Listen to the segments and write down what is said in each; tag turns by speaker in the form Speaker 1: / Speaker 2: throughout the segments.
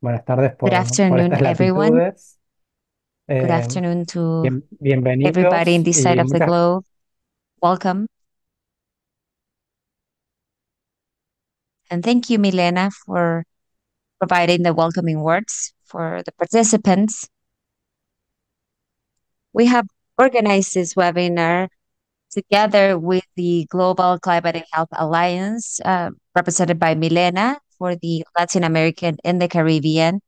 Speaker 1: Buenas tardes
Speaker 2: Good
Speaker 1: por
Speaker 2: afternoon,
Speaker 1: estas
Speaker 2: everyone.
Speaker 1: latitudes.
Speaker 2: Good
Speaker 1: Eh,
Speaker 2: afternoon to everybody in
Speaker 1: bienvenidos
Speaker 2: this side
Speaker 1: y
Speaker 2: of the globe. Welcome. And thank you, Milena, for providing the welcoming words for the participants. We have organized this webinar together with the Global Climate and Health Alliance, represented by Milena for the Latin American and the Caribbean,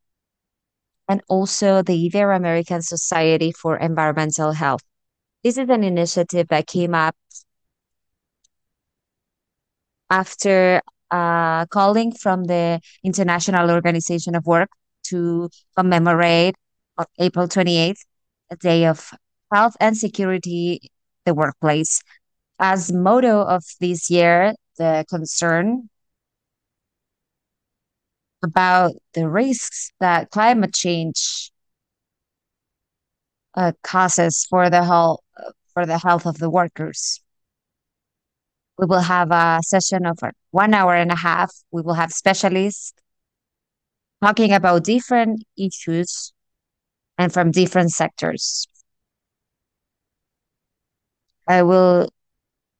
Speaker 2: and also the Ibero-American Society for Environmental Health. This is an initiative that came up after calling from the International Organization of Work to commemorate on April 28th, a day of health and security in the workplace. As motto of this year, the concern about the risks that climate change causes for the health of the workers. We will have a session of 1 hour and a half. We will have specialists talking about different issues and from different sectors. I will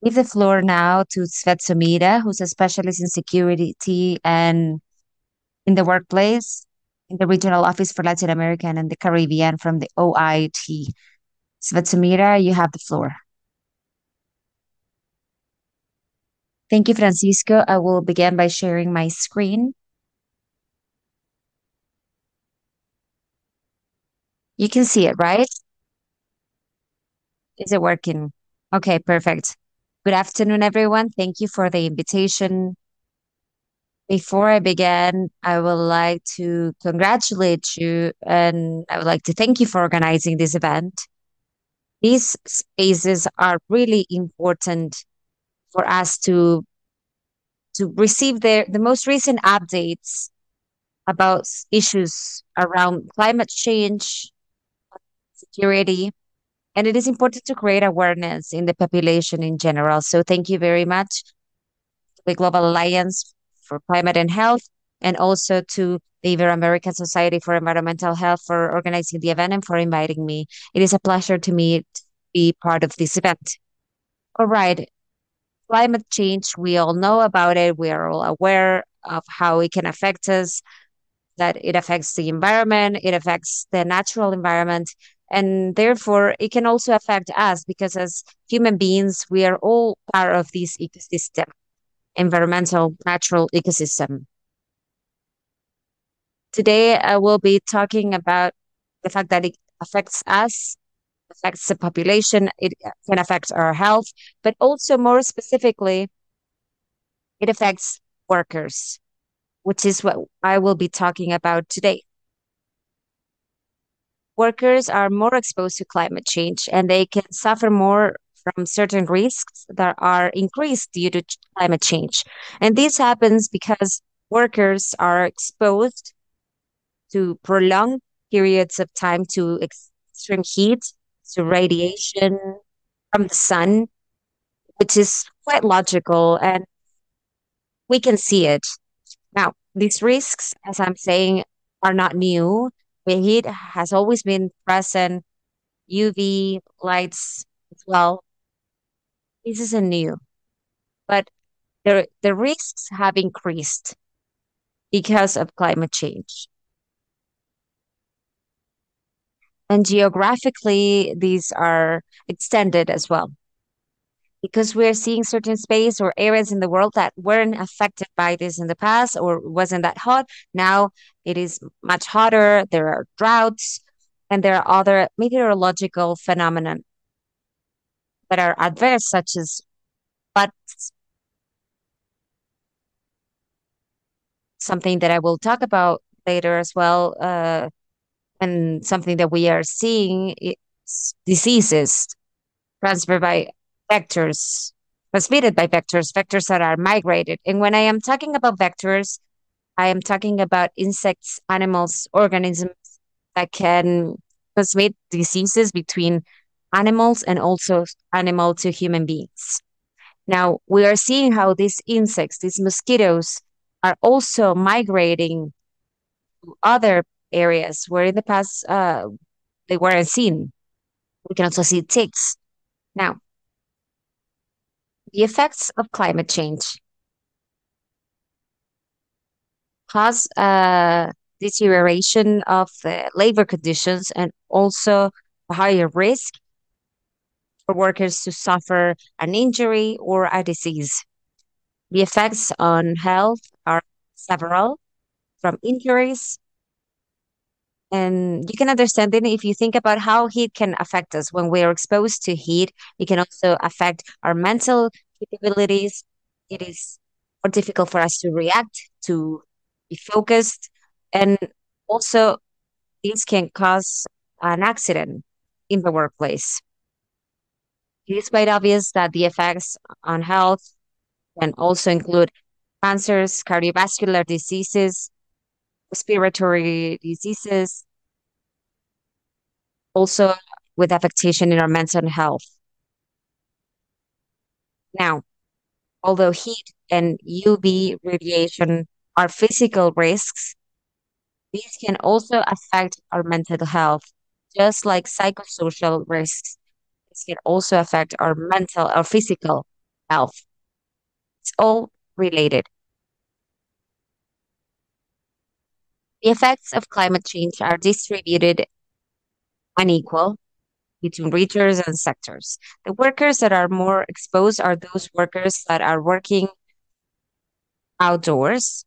Speaker 2: give the floor now to Tzvetomira, who's a specialist in security and in the workplace in the Regional Office for Latin America and the Caribbean from the OIT. Tzvetomira, you have the floor. Thank you, Francisco. I will begin by sharing my screen. You can see it, right? Is it working? Okay, perfect. Good afternoon, everyone. Thank you for the invitation. Before I begin, I would like to congratulate you and I would like to thank you for organizing this event. These spaces are really important for us to receive the most recent updates about issues around climate change, security, and it is important to create awareness in the population in general. So thank you very much to the Global Alliance for Climate and Health, and also to the Ibero-American Society for Environmental Health for organizing the event and for inviting me. It is a pleasure to me to be part of this event. All right, climate change, we all know about it. We are all aware of how it can affect us, that it affects the environment, it affects the natural environment, and therefore it can also affect us because as human beings, we are all part of this ecosystem, environmental, natural ecosystem. Today, I will be talking about the fact that it affects us, affects the population, it can affect our health, but also more specifically, it affects workers, which is what I will be talking about today. Workers are more exposed to climate change and they can suffer more from certain risks that are increased due to climate change. And this happens because workers are exposed to prolonged periods of time to extreme heat, to radiation from the sun, which is quite logical and we can see it. Now, these risks, as I'm saying, are not new. The heat has always been present, UV lights as well. This isn't new, but the risks have increased because of climate change. And geographically, these are extended as well because we're seeing certain space or areas in the world that weren't affected by this in the past or wasn't that hot. Now it is much hotter. There are droughts and there are other meteorological phenomena that are adverse, such as but something that I will talk about later as well, and something that we are seeing is diseases transferred by vectors, transmitted by vectors, vectors that are migrated. And when I am talking about vectors, I am talking about insects, animals, organisms that can transmit diseases between animals and also animal to human beings. Now, we are seeing how these insects, these mosquitoes, are also migrating to other areas where in the past they weren't seen. We can also see ticks. Now, the effects of climate change cause deterioration of the labor conditions and also a higher risk for workers to suffer an injury or a disease. The effects on health are several, from injuries. And you can understand it if you think about how heat can affect us. When we are exposed to heat, it can also affect our mental capabilities. It is more difficult for us to react, to be focused. And also, this can cause an accident in the workplace. It is quite obvious that the effects on health can also include cancers, cardiovascular diseases, respiratory diseases, also with affectation in our mental health. Now, although heat and UV radiation are physical risks, these can also affect our mental health, just like psychosocial risks. This can also affect our mental or physical health. It's all related. The effects of climate change are distributed unequal between regions and sectors. The workers that are more exposed are those workers that are working outdoors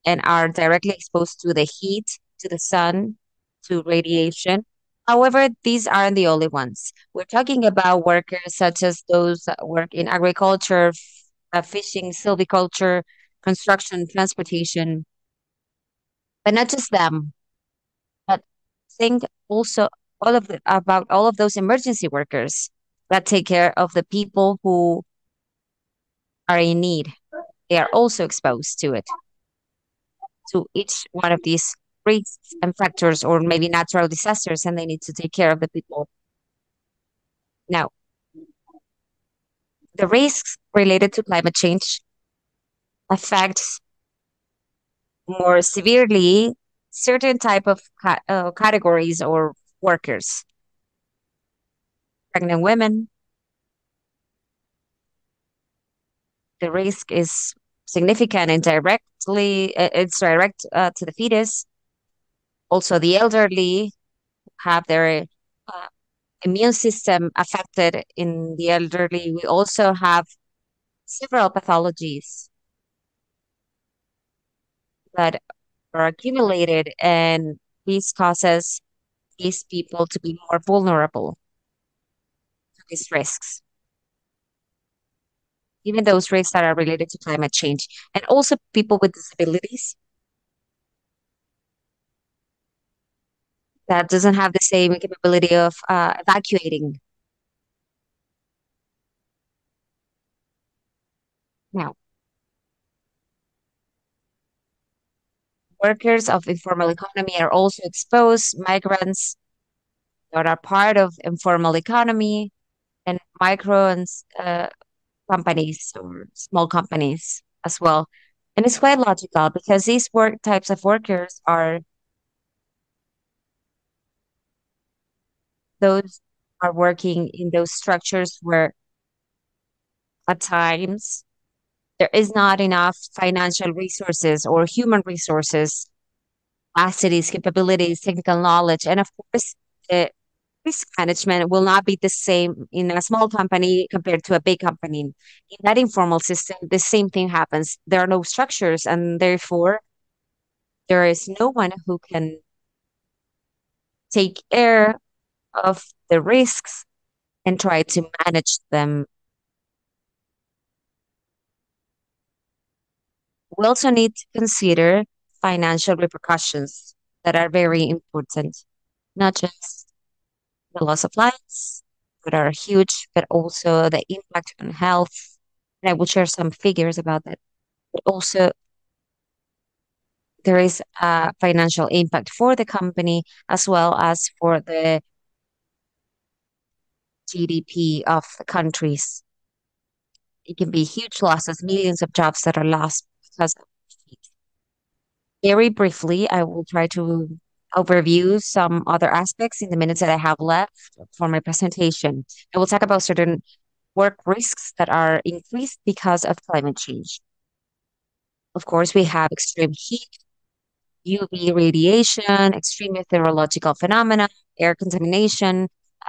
Speaker 2: and are directly exposed to the heat, to the sun, to radiation. However, these aren't the only ones. We're talking about workers such as those that work in agriculture, fishing, silviculture, construction, transportation, but not just them. But think also about all of those emergency workers that take care of the people who are in need. They are also exposed to it, to each one of these risks and factors, or maybe natural disasters, and they need to take care of the people. Now, the risks related to climate change affect more severely certain type of categories or workers. Pregnant women, the risk is significant and directly, it's direct to the fetus. Also, the elderly have their immune system affected in the elderly. We also have several pathologies that are accumulated, and this causes these people to be more vulnerable to these risks, even those risks that are related to climate change. And also people with disabilities that doesn't have the same capability of evacuating. Now, workers of informal economy are also exposed, migrants that are part of informal economy, and micro and companies or small companies as well. And it's quite logical because these work types of workers are those are working in those structures where at times there is not enough financial resources or human resources, capacities, capabilities, technical knowledge, and of course, the risk management will not be the same in a small company compared to a big company. In that informal system, the same thing happens. There are no structures, and therefore, there is no one who can take care of the risks and try to manage them. We also need to consider financial repercussions that are very important, not just the loss of lives that are huge, but also the impact on health. And I will share some figures about that. But also, there is a financial impact for the company as well as for the GDP of the countries. It can be huge losses, millions of jobs that are lost because of heat. Very briefly, I will try to overview some other aspects in the minutes that I have left for my presentation. I will talk about certain work risks that are increased because of climate change. Of course, we have extreme heat, UV radiation, extreme meteorological phenomena, air contamination,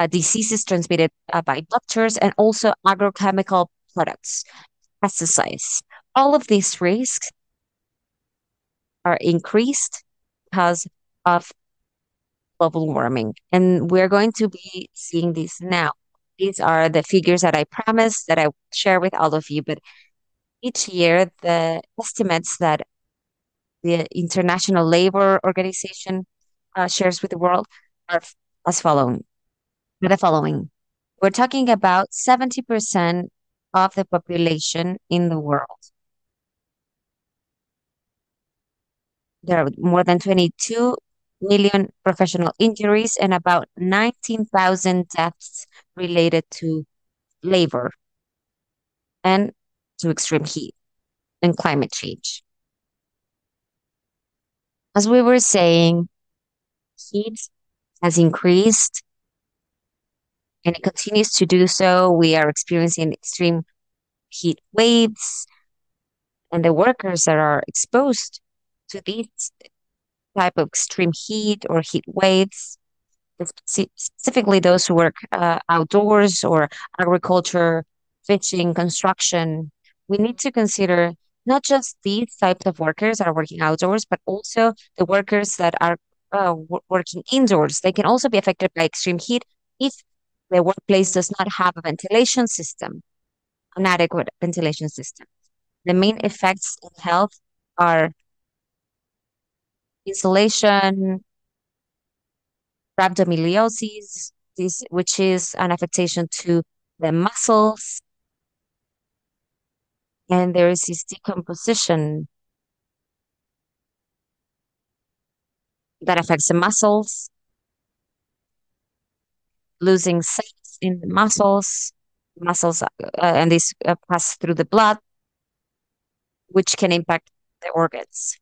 Speaker 2: diseases transmitted by vectors, and also agrochemical products, pesticides. All of these risks are increased because of global warming. And we're going to be seeing this now. These are the figures that I promised that I would share with all of you. But each year, the estimates that the International Labor Organization shares with the world are as following. Are the following. We're talking about 70% of the population in the world. There are more than 22 million professional injuries and about 19,000 deaths related to labor and to extreme heat and climate change. As we were saying, heat has increased and it continues to do so. We are experiencing extreme heat waves, and the workers that are exposed to these type of extreme heat or heat waves, specifically those who work outdoors or agriculture, fishing, construction, we need to consider not just these types of workers that are working outdoors, but also the workers that are working indoors. They can also be affected by extreme heat if the workplace does not have a ventilation system, an adequate ventilation system. The main effects in health are insulation, rhabdomyolysis, this, which is an affectation to the muscles, and there is this decomposition that affects the muscles, losing cells in the muscles, and this pass through the blood, which can impact the organs.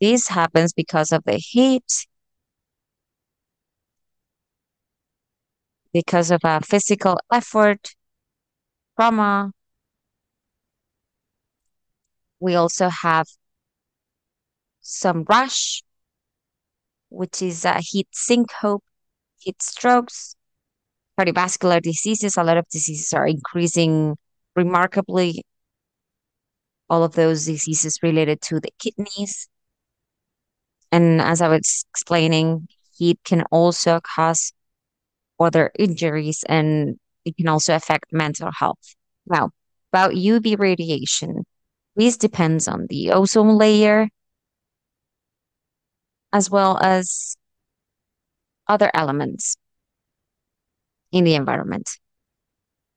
Speaker 2: This happens because of the heat, because of a physical effort, trauma. We also have some rush, which is heat syncope, heat strokes, cardiovascular diseases. A lot of diseases are increasing remarkably. All of those diseases related to the kidneys. And as I was explaining, heat can also cause other injuries and it can also affect mental health. Now, about UV radiation, this depends on the ozone layer as well as other elements in the environment.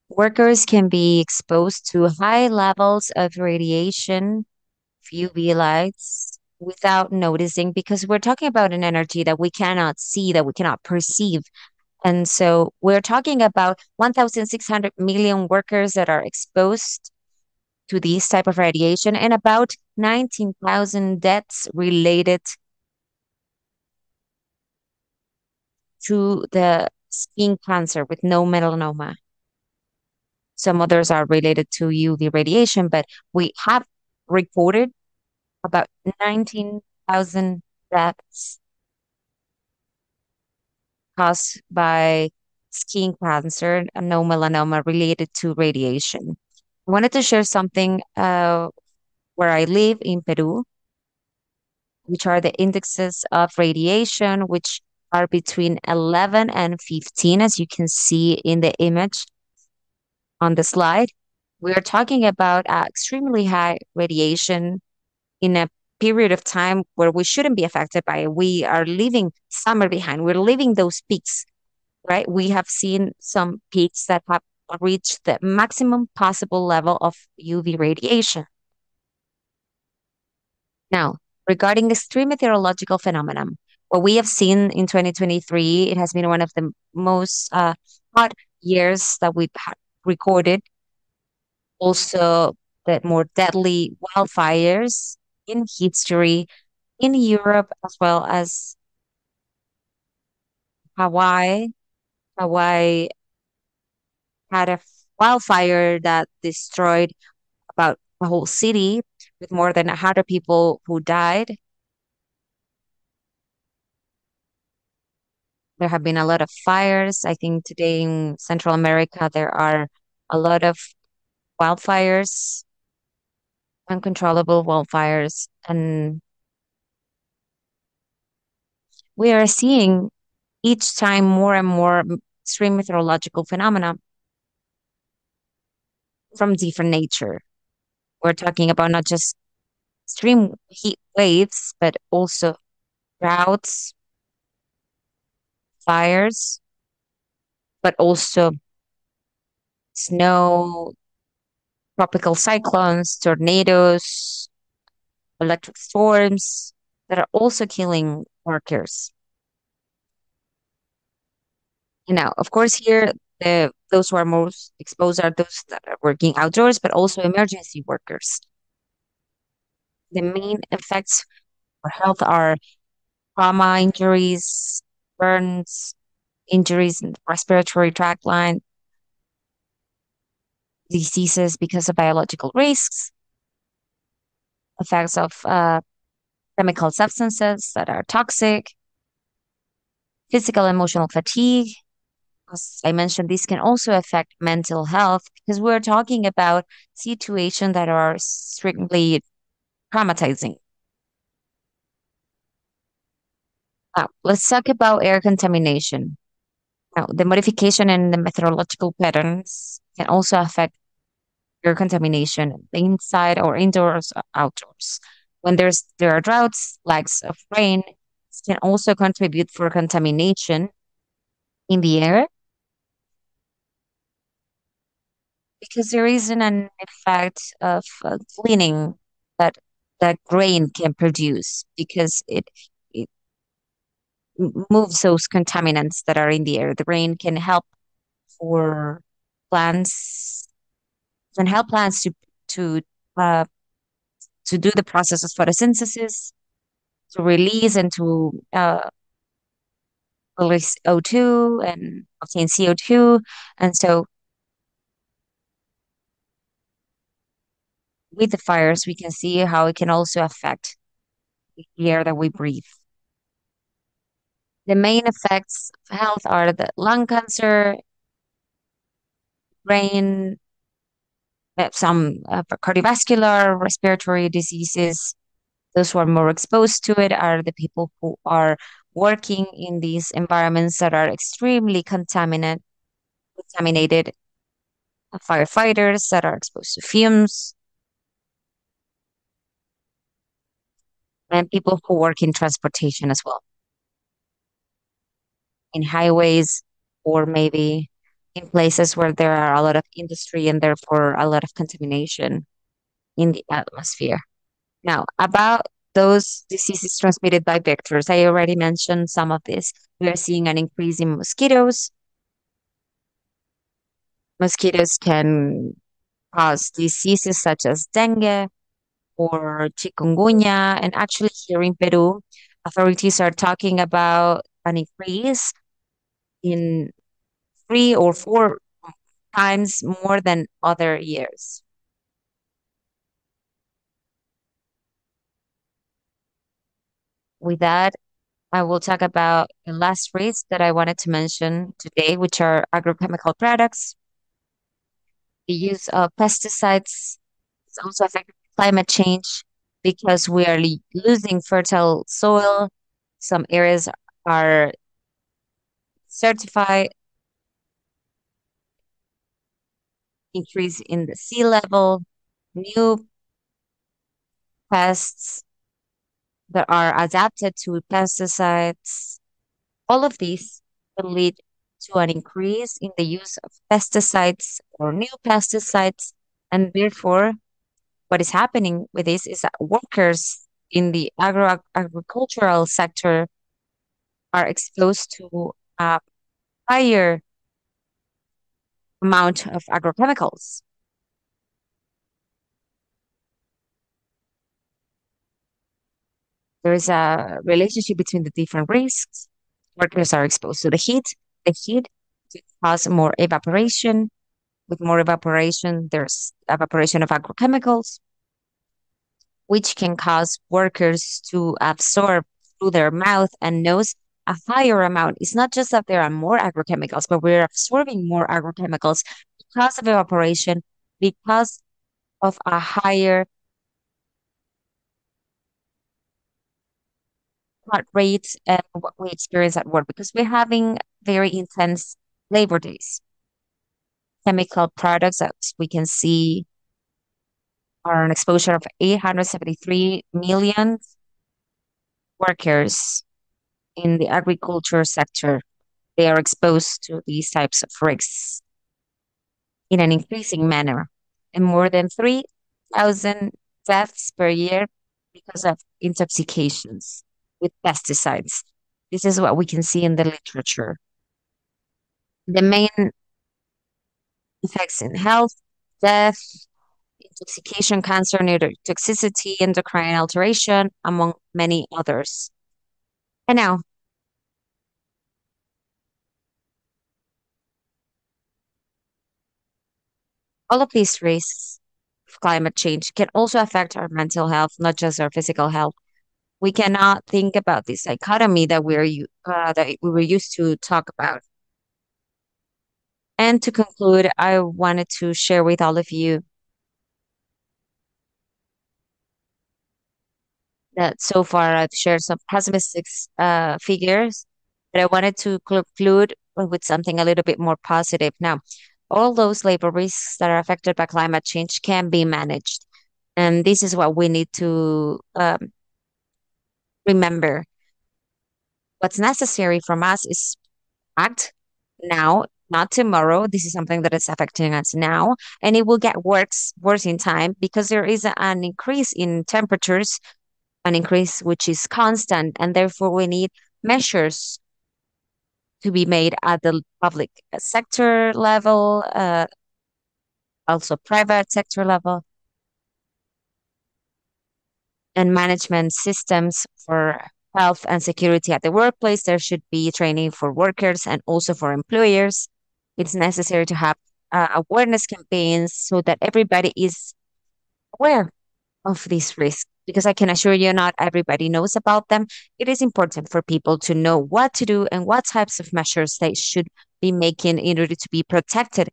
Speaker 2: Workers can be exposed to high levels of radiation, UV lights, without noticing because we're talking about an energy that we cannot see, that we cannot perceive. And so we're talking about 1,600 million workers that are exposed to this type of radiation and about 19,000 deaths related to the skin cancer with no melanoma. Some others are related to UV radiation, but we have reported about 19,000 deaths caused by skin cancer and no melanoma related to radiation. I wanted to share something where I live in Peru, which are the indexes of radiation, which are between 11 and 15, as you can see in the image on the slide. We are talking about extremely high radiation in a period of time where we shouldn't be affected by it. We are leaving summer behind. We're leaving those peaks, right? We have seen some peaks that have reached the maximum possible level of UV radiation. Now, regarding extreme meteorological phenomenon, what we have seen in 2023, it has been one of the most hot years that we've recorded. Also, the more deadly wildfires in history in Europe as well as Hawaii. Hawaii had a wildfire that destroyed about a whole city with more than 100 people who died. There have been a lot of fires. I think today in Central America, there are a lot of wildfires, uncontrollable wildfires. And we are seeing each time more and more extreme meteorological phenomena from different nature. We're talking about not just extreme heat waves, but also droughts, fires, but also snow, tropical cyclones, tornadoes, electric storms that are also killing workers. Now, of course, here those who are most exposed are those that are working outdoors, but also emergency workers. The main effects for health are trauma injuries, burns, injuries in the respiratory tract line, diseases because of biological risks, effects of chemical substances that are toxic, physical emotional fatigue. As I mentioned, this can also affect mental health because we're talking about situations that are strictly traumatizing. Now, let's talk about air contamination. Now, the modification in the meteorological patterns can also affect air contamination inside or indoors or outdoors. When there are droughts, lacks of rain, this can also contribute for contamination in the air because there isn't an effect of cleaning that that grain can produce because it moves those contaminants that are in the air. The rain can help for plants can help plants to uh, to do the process of photosynthesis, to release and to release O2 and obtain CO2. And so with the fires, we can see how it can also affect the air that we breathe. The main effects of health are the lung cancer, brain, some cardiovascular, respiratory diseases. Those who are more exposed to it are the people who are working in these environments that are extremely contaminated, firefighters that are exposed to fumes, and people who work in transportation as well, in highways or maybe in places where there are a lot of industry and therefore a lot of contamination in the atmosphere. Now, about those diseases transmitted by vectors, I already mentioned some of this. We are seeing an increase in mosquitoes. Mosquitoes can cause diseases such as dengue or chikungunya. And actually, here in Peru, authorities are talking about an increase in 3 or 4 times more than other years. With that, I will talk about the last risk that I wanted to mention today, which are agrochemical products. The use of pesticides is also affecting climate change because we are losing fertile soil. Some areas are certified, increase in the sea level, new pests that are adapted to pesticides. All of these will lead to an increase in the use of pesticides or new pesticides. And therefore, what is happening with this is that workers in the agricultural sector are exposed to a higher amount of agrochemicals. There is a relationship between the different risks. Workers are exposed to the heat. The heat can cause more evaporation. With more evaporation, there's evaporation of agrochemicals, which can cause workers to absorb through their mouth and nose a higher amount. It's not just that there are more agrochemicals, but we're absorbing more agrochemicals because of evaporation, because of a higher heart rate and what we experience at work, because we're having very intense labor days. Chemical products, as we can see, are an exposure of 873 million workers in the agriculture sector. They are exposed to these types of risks in an increasing manner, and more than 3,000 deaths per year because of intoxications with pesticides. This is what we can see in the literature. The main effects in health, death, intoxication, cancer, neurotoxicity, endocrine alteration, among many others. And now, all of these risks of climate change can also affect our mental health, not just our physical health. We cannot think about this dichotomy that that we were used to talk about. And to conclude, I wanted to share with all of you that so far I've shared some pessimistic figures, but I wanted to conclude with something a little bit more positive. Now, all those labor risks that are affected by climate change can be managed. And this is what we need to remember. What's necessary from us is act now, not tomorrow. This is something that is affecting us now, and it will get worse in time because there is an increase in temperatures, an increase which is constant, and therefore we need measures to be made at the public sector level, also private sector level, and management systems for health and security at the workplace. There should be training for workers and also for employers. It's necessary to have awareness campaigns so that everybody is aware of these risks. Because I can assure you, not everybody knows about them. It is important for people to know what to do and what types of measures they should be making in order to be protected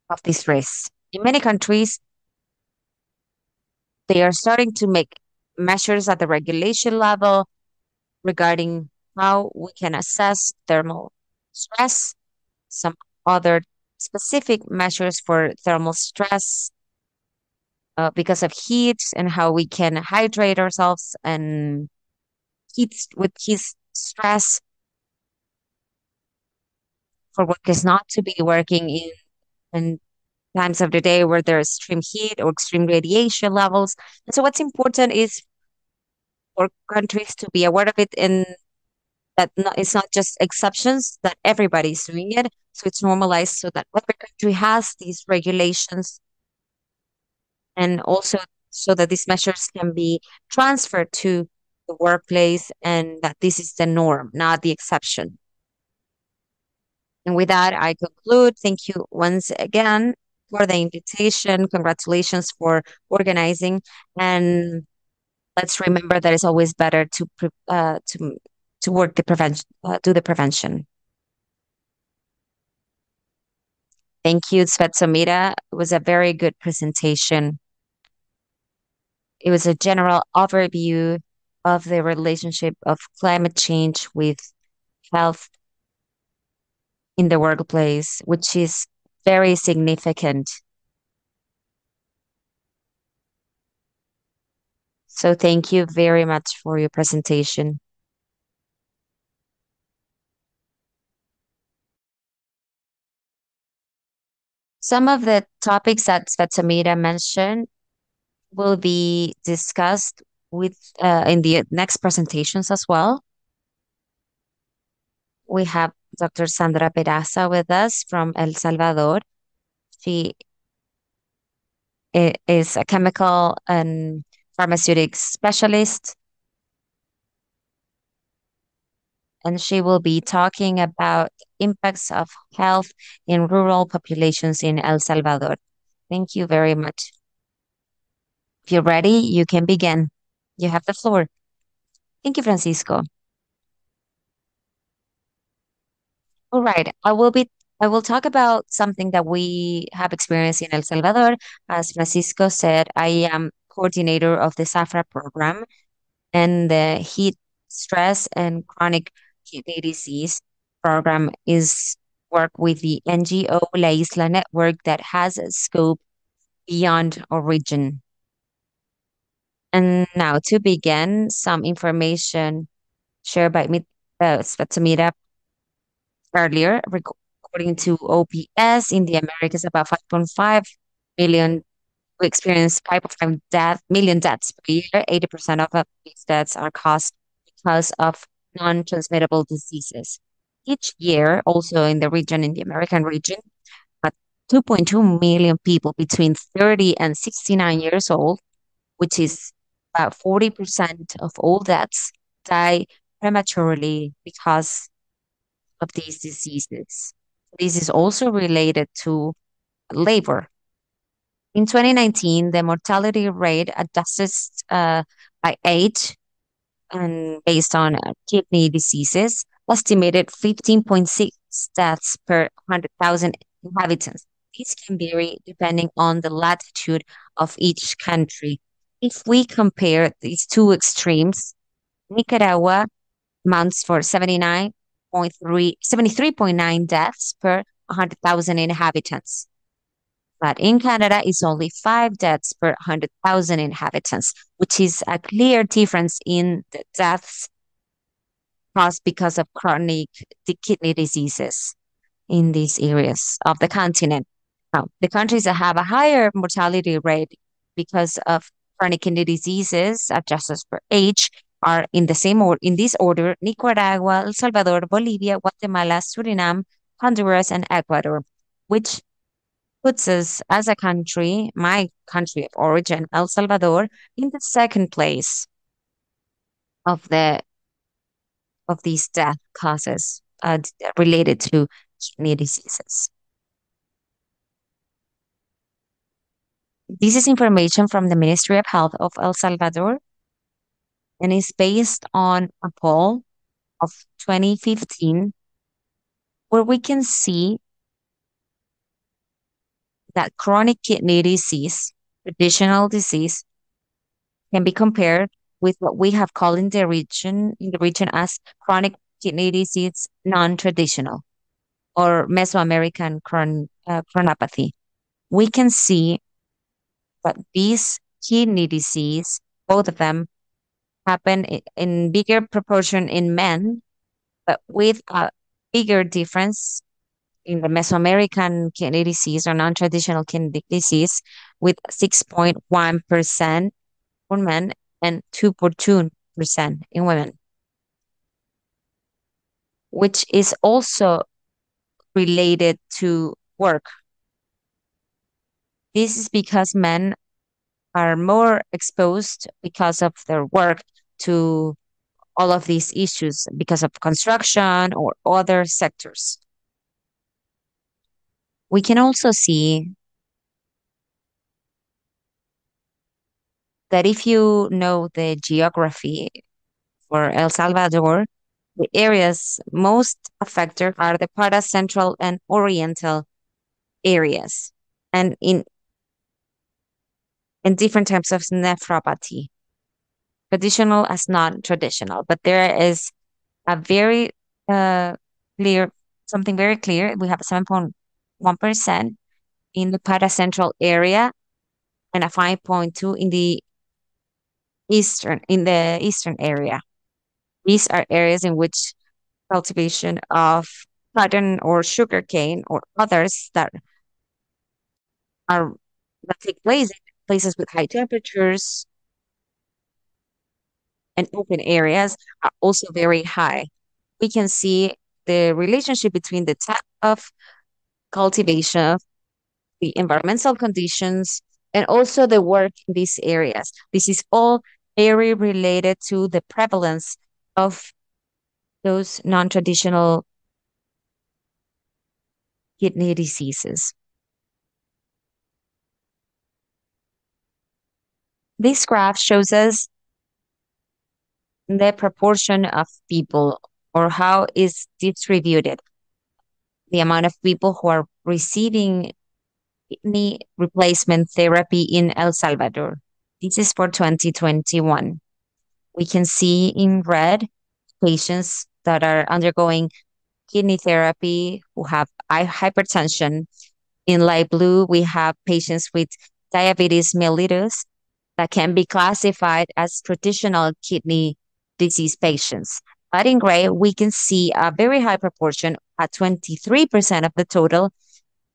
Speaker 2: of these risks. In many countries, they are starting to make measures at the regulation level regarding how we can assess thermal stress, some other specific measures for thermal stress because of heat, and how we can hydrate ourselves and heat stress for workers not to be working in times of the day where there's extreme heat or extreme radiation levels. And so what's important is for countries to be aware of it, and that it's not just exceptions, that everybody's doing it. So it's normalized so that every country has these regulations, and also so that these measures can be transferred to the workplace, and that this is the norm, not the exception. And with that, I conclude. Thank you once again for the invitation. Congratulations for organizing. And let's remember that it's always better to work the prevention, do the prevention. Thank you, Tzvetomira. It was a very good presentation. It was a general overview of the relationship of climate change with health in the workplace, which is very significant. So thank you very much for your presentation. Some of the topics that Svetomira mentioned will be discussed with in the next presentations as well. We have Dr. Sandra Peraza with us from El Salvador. She is a chemical and pharmaceutics specialist. and she will be talking about impacts of health in rural populations in El Salvador. Thank you very much. If you're ready, you can begin. You have the floor. Thank you, Francisco. All right. I will talk about something that we have experienced in El Salvador. As Francisco said, I am coordinator of the SAFRA program and the heat stress and chronic kidney disease program is work with the NGO La Isla Network that has a scope beyond our region. And now to begin, some information shared by me, Tzvetomira earlier. According to OPS, in the Americas, about 5.5 million, we experience 5.5 million deaths per year. 80% of these deaths are caused because of non-transmittable diseases. Each year, also in the region, in the American region, 2.2 million people between 30 and 69 years old, which is about 40% of all deaths, die prematurely because of these diseases. This is also related to labor. In 2019, the mortality rate adjusted by age and based on kidney diseases estimated 15.6 deaths per 100,000 inhabitants. These can vary depending on the latitude of each country. If we compare these two extremes, Nicaragua amounts for 73.9 deaths per 100,000 inhabitants. But in Canada, it's only 5 deaths per 100,000 inhabitants, which is a clear difference in the deaths caused because of chronic kidney diseases in these areas of the continent. Now, the countries that have a higher mortality rate because of chronic kidney diseases, adjusted per age, are in the same order, in this order: Nicaragua, El Salvador, Bolivia, Guatemala, Suriname, Honduras, and Ecuador, which puts us as a country, my country of origin, El Salvador, in the second place of these death causes related to kidney diseases. This is information from the Ministry of Health of El Salvador and is based on a poll of 2015 where we can see that chronic kidney disease, traditional disease, can be compared with what we have called in the region as chronic kidney disease non-traditional or Mesoamerican chronopathy. We can see that these kidney disease, both of them, happen in bigger proportion in men, but with a bigger difference in the Mesoamerican kidney disease or non-traditional kidney disease with 6.1% for men and 2.2% in women, which is also related to work. This is because men are more exposed because of their work to all of these issues because of construction or other sectors. We can also see that if you know the geography for El Salvador, the areas most affected are the paracentral and oriental areas, and in different types of nephropathy, traditional as non-traditional. But there is a very clear, something very clear. We have 7.1% in the paracentral area and a 5.2 in the eastern area. These are areas in which cultivation of cotton or sugarcane or others that take place in places with high temperatures and open areas are also very high. We can see the relationship between the type of cultivation, the environmental conditions, and also the work in these areas. This is all very related to the prevalence of those non-traditional kidney diseases. This graph shows us the proportion of people or how is distributed the amount of people who are receiving kidney replacement therapy in El Salvador. This is for 2021. We can see in red patients that are undergoing kidney therapy who have hypertension. In light blue, we have patients with diabetes mellitus that can be classified as traditional kidney disease patients. But in gray, we can see a very high proportion at 23% of the total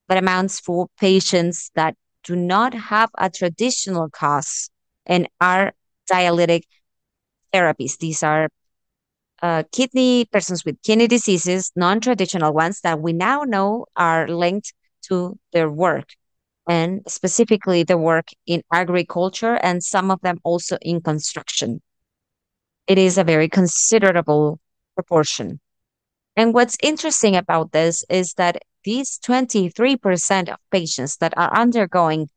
Speaker 2: that amounts for patients that do not have a traditional cause and are dialytic therapies. These are kidney persons with kidney diseases, non-traditional ones that we now know are linked to their work, and specifically the work in agriculture and some of them also in construction. It is a very considerable proportion. And what's interesting about this is that these 23% of patients that are undergoing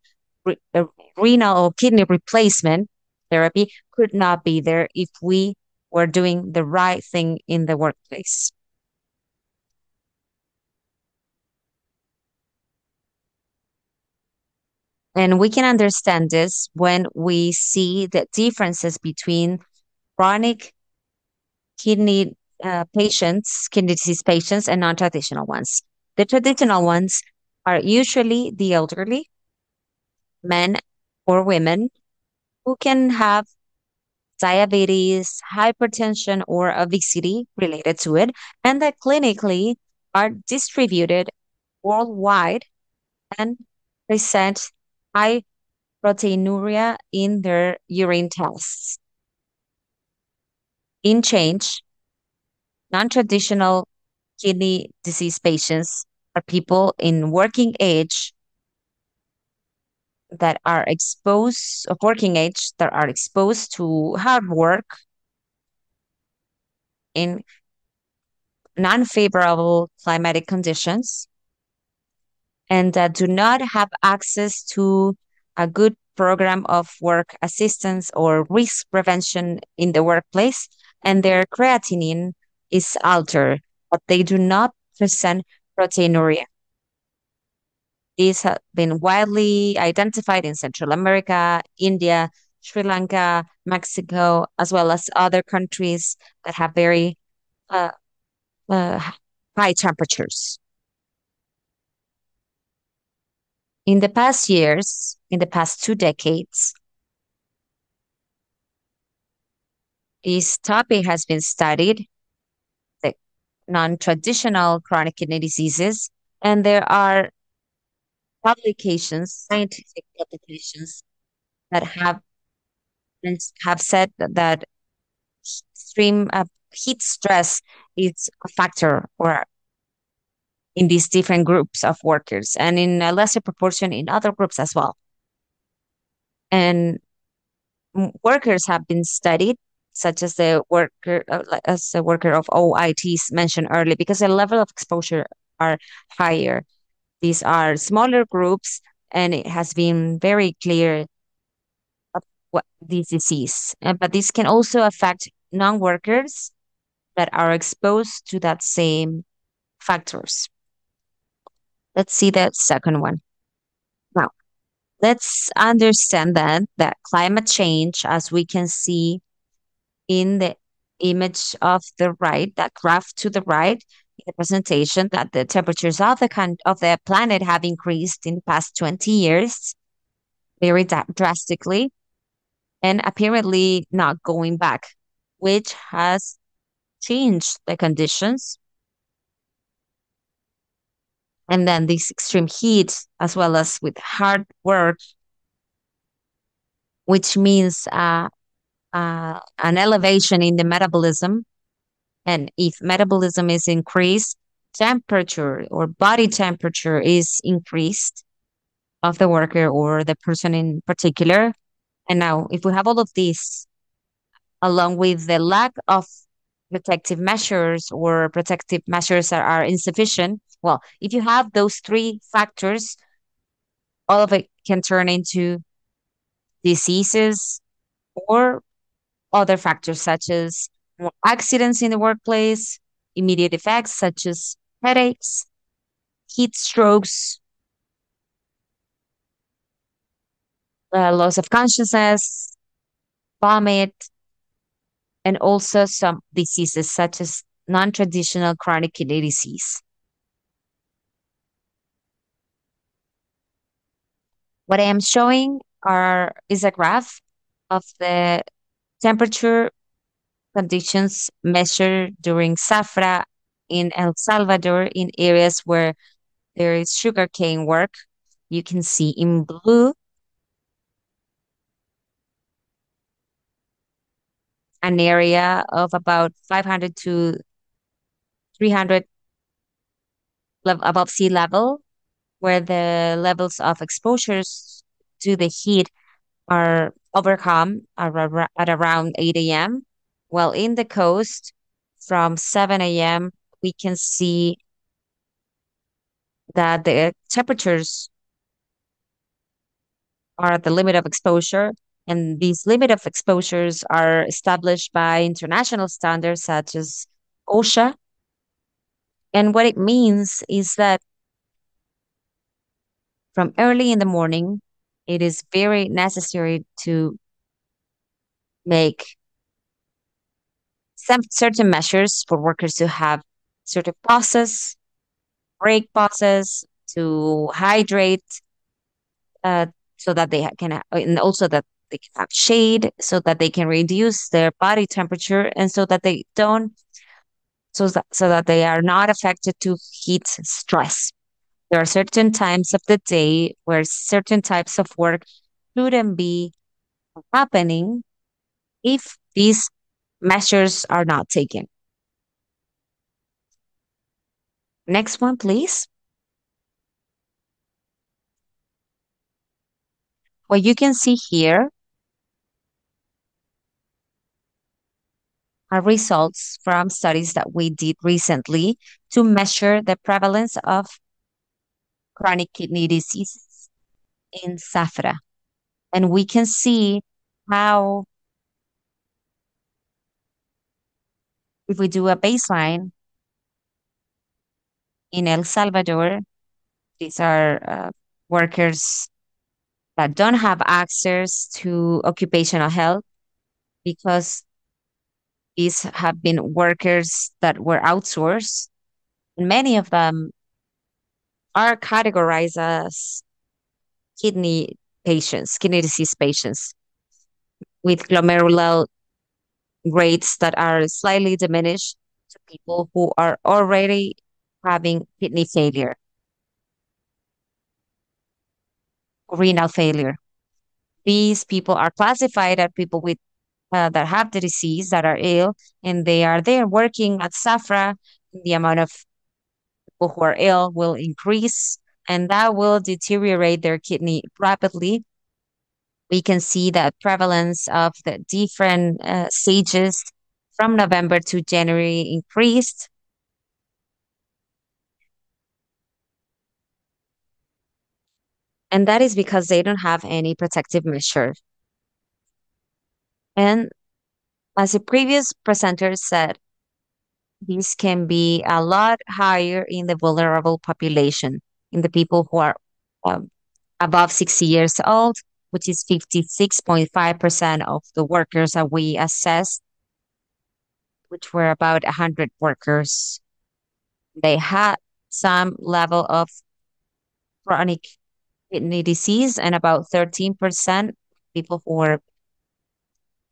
Speaker 2: renal or kidney replacement therapy could not be there if we were doing the right thing in the workplace. And we can understand this when we see the differences between chronic kidney patients, kidney disease patients, and non traditional ones. The traditional ones are usually the elderly, men or women, who can have diabetes, hypertension, or obesity related to it, and that clinically are distributed worldwide and present high proteinuria in their urine tests. In change, non traditional kidney disease patients are people in working age that are exposed of working age that are exposed to hard work in non-favorable climatic conditions and that do not have access to a good program of work assistance or risk prevention in the workplace, and their creatinine is altered, but they do not present proteinuria. These have been widely identified in Central America, India, Sri Lanka, Mexico, as well as other countries that have very uh, uh, high temperatures. In the past years, in the past 2 decades, this topic has been studied, the non-traditional chronic kidney diseases, and there are publications, scientific publications that have said that extreme heat stress is a factor or in these different groups of workers and in a lesser proportion in other groups as well. And workers have been studied, such as as the worker of OITs mentioned earlier, because the level of exposure are higher. These are smaller groups, and it has been very clear of what this disease. But this can also affect non-workers that are exposed to that same factors. Let's see the second one. Now, let's understand then that climate change, as we can see in the image of the right, that graph to the right, in the presentation, that the temperatures of the planet have increased in the past 20 years very drastically and apparently not going back, which has changed the conditions. And then this extreme heat, as well as with hard work, which means an elevation in the metabolism. And if metabolism is increased, temperature or body temperature is increased of the worker or the person in particular. And now, if we have all of this, along with the lack of protective measures or protective measures that are insufficient, well, if you have those three factors, all of it can turn into diseases or other factors such as more accidents in the workplace, immediate effects such as headaches, heat strokes, loss of consciousness, vomit, and also some diseases such as non-traditional chronic kidney disease. What I am showing is a graph of the temperature conditions measured during SAFRA in El Salvador in areas where there is sugarcane work. You can see in blue an area of about 500 to 300 above sea level, where the levels of exposures to the heat are overcome at around 8 a.m. While in the coast, from 7 a.m., we can see that the temperatures are at the limit of exposure. And these limit of exposures are established by international standards such as OSHA. And what it means is that from early in the morning, it is very necessary to make some certain measures for workers to have certain pauses, break pauses, to hydrate, uh, so that and also that they can have shade, so that they can reduce their body temperature, and so that they don't, so that they are not affected to heat stress. There are certain times of the day where certain types of work shouldn't be happening if these measures are not taken. Next one, please. What you can see here are results from studies that we did recently to measure the prevalence of chronic kidney diseases in SAFRA. And we can see how, if we do a baseline in El Salvador, these are workers that don't have access to occupational health because these have been workers that were outsourced. And many of them are categorized as kidney patients, kidney disease patients with glomerular rates that are slightly diminished to people who are already having kidney failure, renal failure. These people are classified as people with that have the disease, that are ill, and they are there working at SAFRA. The amount of people who are ill will increase, and that will deteriorate their kidney rapidly. We can see the prevalence of the different stages from November to January increased. And that is because they don't have any protective measure. And as the previous presenter said, this can be a lot higher in the vulnerable population, in the people who are um, above 60 years old, which is 56.5% of the workers that we assessed, which were about 100 workers. They had some level of chronic kidney disease, and about 13% people who were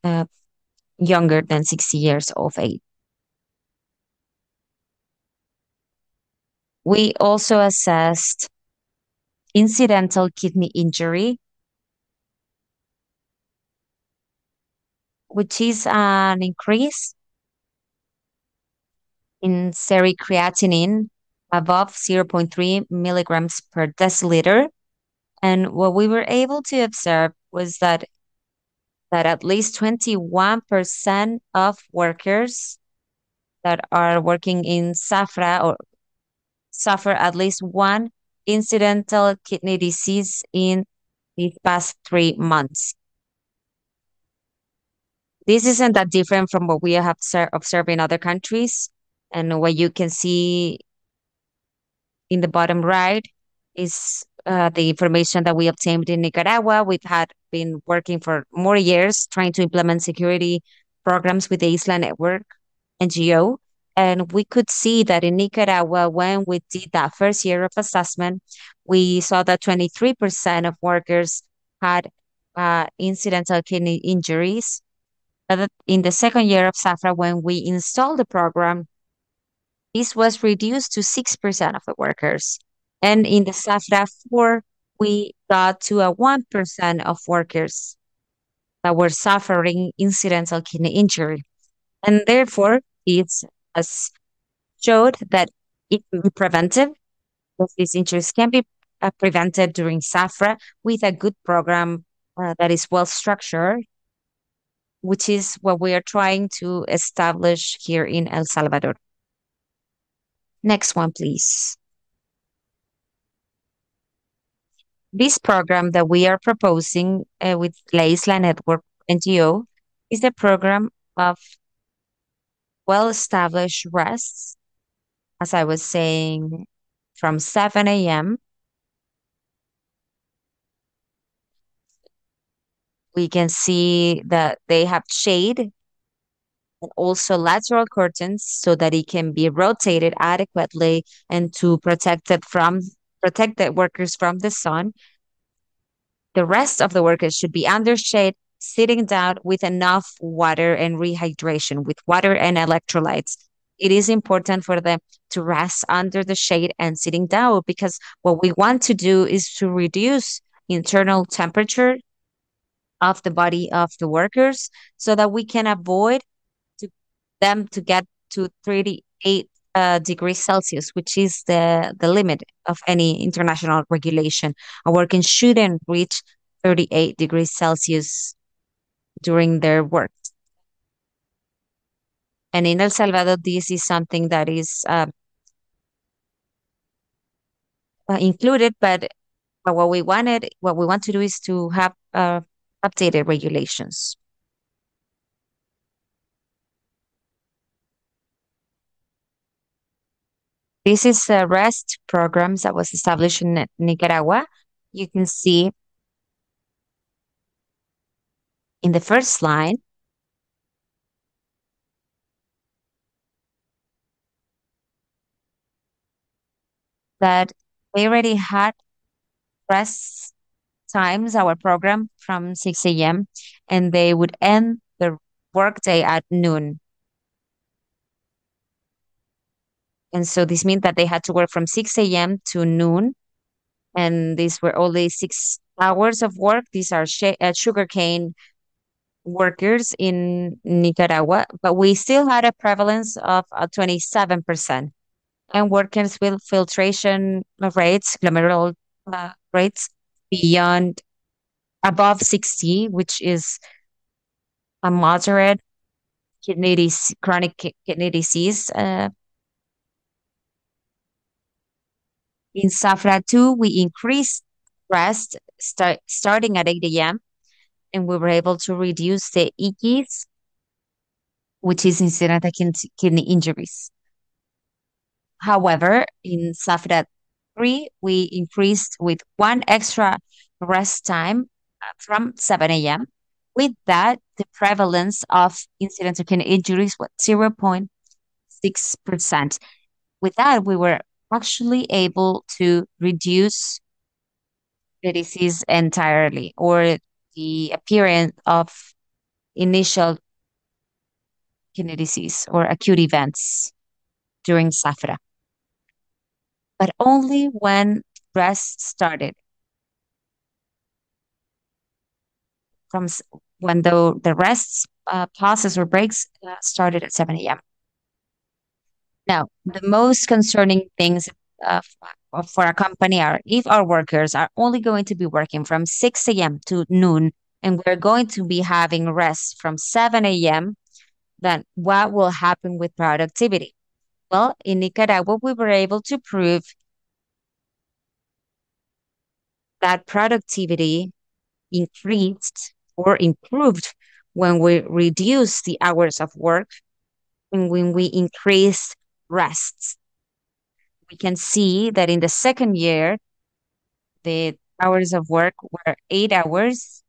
Speaker 2: uh, younger than 60 years of age. We also assessed incidental kidney injury, which is an increase in creatinine above 0.3 milligrams per deciliter. And what we were able to observe was that at least 21% of workers that are working in SAFRA or suffer at least one incidental kidney disease in these past 3 months. This isn't that different from what we have observed in other countries. And what you can see in the bottom right is the information that we obtained in Nicaragua. We've had been working for more years trying to implement security programs with the Isla Network NGO. And we could see that in Nicaragua, when we did that first year of assessment, we saw that 23% of workers had incidental kidney injuries. But in the second year of SAFRA, when we installed the program, this was reduced to 6% of the workers. And in the SAFRA 4, we got to a 1% of workers that were suffering incidental kidney injury. And therefore, it's has showed that it can be preventive, that these injuries can be prevented during SAFRA with a good program that is well structured, which is what we are trying to establish here in El Salvador. Next one, please. This program that we are proposing with La Isla Network NGO is a program of well-established rests, as I was saying, from 7 a.m. We can see that they have shade and also lateral curtains so that it can be rotated adequately and to protect the workers from the sun. The rest of the workers should be under shade, sitting down with enough water and rehydration, with water and electrolytes. It is important for them to rest under the shade and sitting down because what we want to do is to reduce internal temperature of the body of the workers so that we can avoid them to get to 38 degrees Celsius, which is the limit of any international regulation. A worker shouldn't reach 38 degrees Celsius during their work. And in El Salvador, this is something that is included, but what we want to do is to have updated regulations. This is a REST programs that was established in Nicaragua. You can see in the first line that they already had rest times, our program from 6 a.m., and they would end the workday at noon. And so this means that they had to work from 6 a.m. to noon. And these were only 6 hours of work. These are sugarcane workers in Nicaragua, but we still had a prevalence of 27%. And workers with filtration rates, glomerular rates beyond above 60, which is a moderate chronic kidney disease. In SAFRA 2, we increased rest starting at 8 a.m. and we were able to reduce the IKIs, which is incidental kidney injuries. However, in SAFRA 3, we increased with one extra rest time from 7 a.m. With that, the prevalence of incidental kidney injuries was 0.6%. With that, we were actually able to reduce the disease entirely or the appearance of initial kidney disease or acute events during SAFRA. But only when rest started. From when the rest pauses or breaks started at 7 a.m. Now, the most concerning things for a company are if our workers are only going to be working from 6 a.m. to noon, and we're going to be having rest from 7 a.m., then what will happen with productivity? Well, in Nicaragua, we were able to prove that productivity increased or improved when we reduced the hours of work and when we increased rests. We can see that in the second year, the hours of work were 8 hours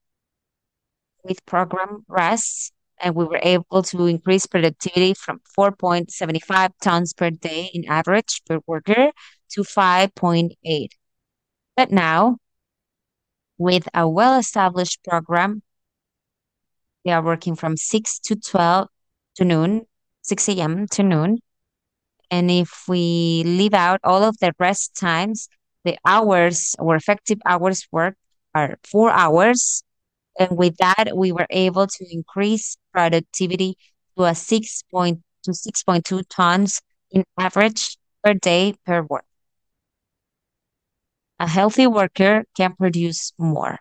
Speaker 2: with program rests, and we were able to increase productivity from 4.75 tons per day in average per worker to 5.8. But now, with a well established program, we are working from 6 to 12 to noon, 6 a.m. to noon. And if we leave out all of the rest times, the hours or effective hours worked are 4 hours. And with that, we were able to increase productivity to a 6.2 tons in average per day per work. A healthy worker can produce more.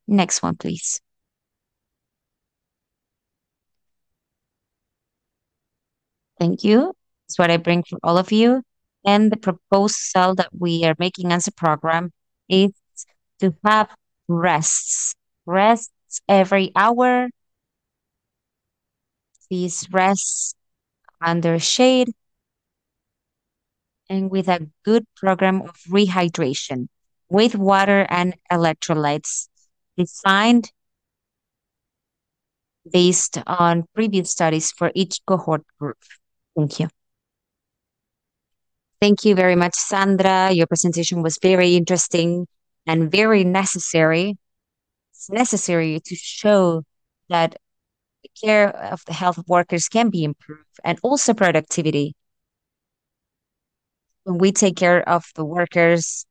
Speaker 2: Next one, please. Thank you. That's what I bring for all of you. And the proposal that we are making as a program is to have rests. Rests every hour. These rests under shade and with a good program of rehydration with water and electrolytes designed based on previous studies for each cohort group. Thank you. Thank you very much, Sandra. Your presentation was very interesting and very necessary. It's necessary to show that the care of the health workers can be improved and also productivity. When we take care of the workers,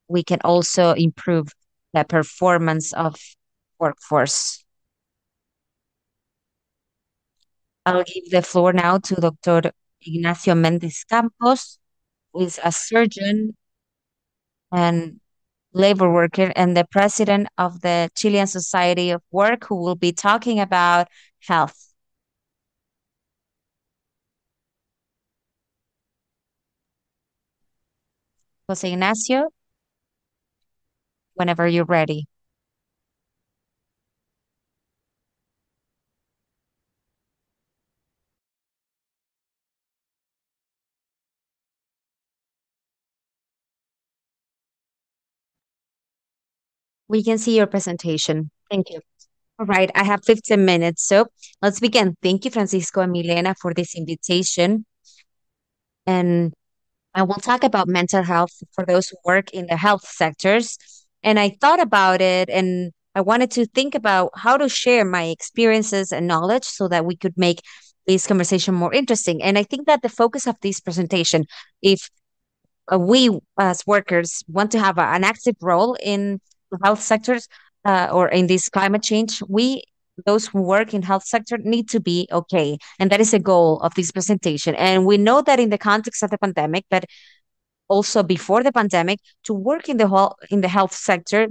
Speaker 2: we can also improve the performance of workforce. I'll give the floor now to Dr. Ignacio Mendez Campos, who is a surgeon and labor worker and the president of the Chilean Society of Work, who will be talking about health. Jose Ignacio, whenever you're ready. We can see your presentation. Thank you. All right, I have 15 minutes, so let's begin. Thank you, Francisco and Milena, for this invitation. And I will talk about mental health for those who work in the health sectors. And I thought about it and I wanted to think about how to share my experiences and knowledge so that we could make this conversation more interesting. And I think that the focus of this presentation, if we as workers want to have an active role in the health sectors or in this climate change, we those who work in health sector need to be okay, and that is the goal of this presentation. And we know that in the context of the pandemic, but also before the pandemic, to work in the whole in the health sector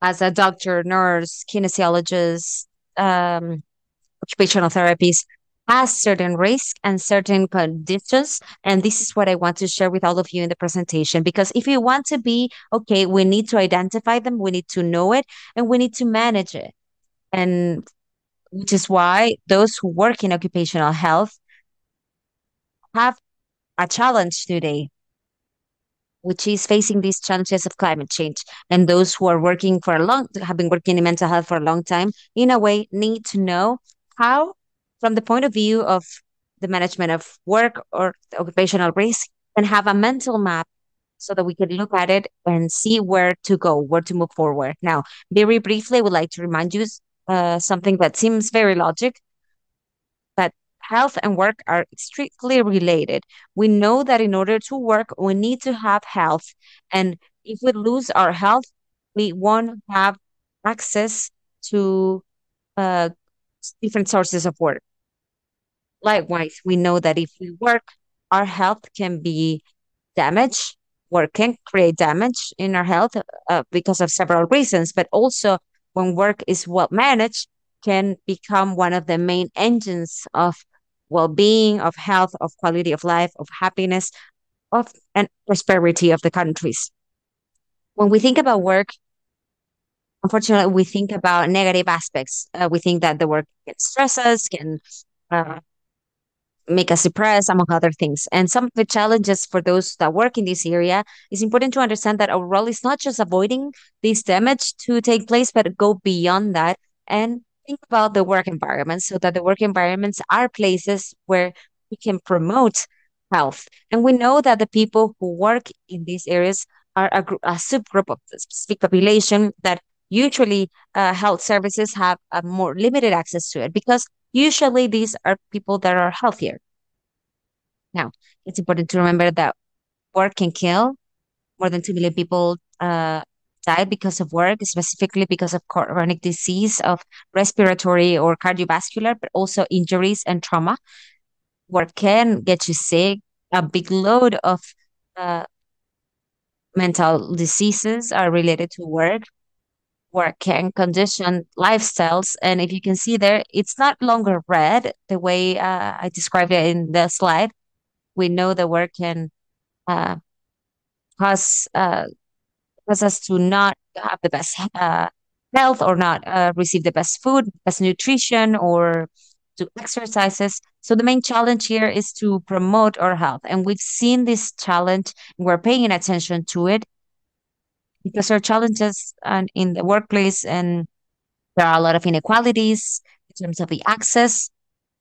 Speaker 2: as a doctor, nurse, kinesiologist, occupational therapist has certain risks and certain conditions. And this is what I want to share with all of you in the presentation. Because if you want to be okay, we need to identify them, we need to know it, and we need to manage it. And which is why those who work in occupational health have a challenge today, which is facing these challenges of climate change. And those who are working for a long, have been working in mental health for a long time, in a way, need to know how, from the point of view of the management of work or occupational risk, and have a mental map so that we can look at it and see where to go, where to move forward. Now, very briefly, I would like to remind you something that seems very logic, but health and work are strictly related. We know that in order to work, we need to have health. And if we lose our health, we won't have access to uh, different sources of work. Likewise, we know that if we work, our health can be damaged. Work can create damage in our health because of several reasons, but also when work is well managed, can become one of the main engines of well-being, of health, of quality of life, of happiness, of and prosperity of the countries. When we think about work, unfortunately, we think about negative aspects. We think that the work can stress us, can uh, make us depressed, among other things. And some of the challenges for those that work in this area is important to understand that our role is not just avoiding this damage to take place, but go beyond that and think about the work environment so that the work environments are places where we can promote health. And we know that the people who work in these areas are a subgroup of the specific population that usually health services have a more limited access to it because usually these are people that are healthier. Now, it's important to remember that work can kill. More than 2 million people died because of work, specifically because of chronic disease of respiratory or cardiovascular, but also injuries and trauma. Work can get you sick. A big load of uh, mental diseases are related to work. Work can condition lifestyles. And if you can see there, it's not longer red the way I described it in the slide. We know the work can uh, cause cause us to not have the best health or not receive the best food, best nutrition, or to exercises. So the main challenge here is to promote our health, and we've seen this challenge. We're paying attention to it because there are challenges in the workplace, and there are a lot of inequalities in terms of the access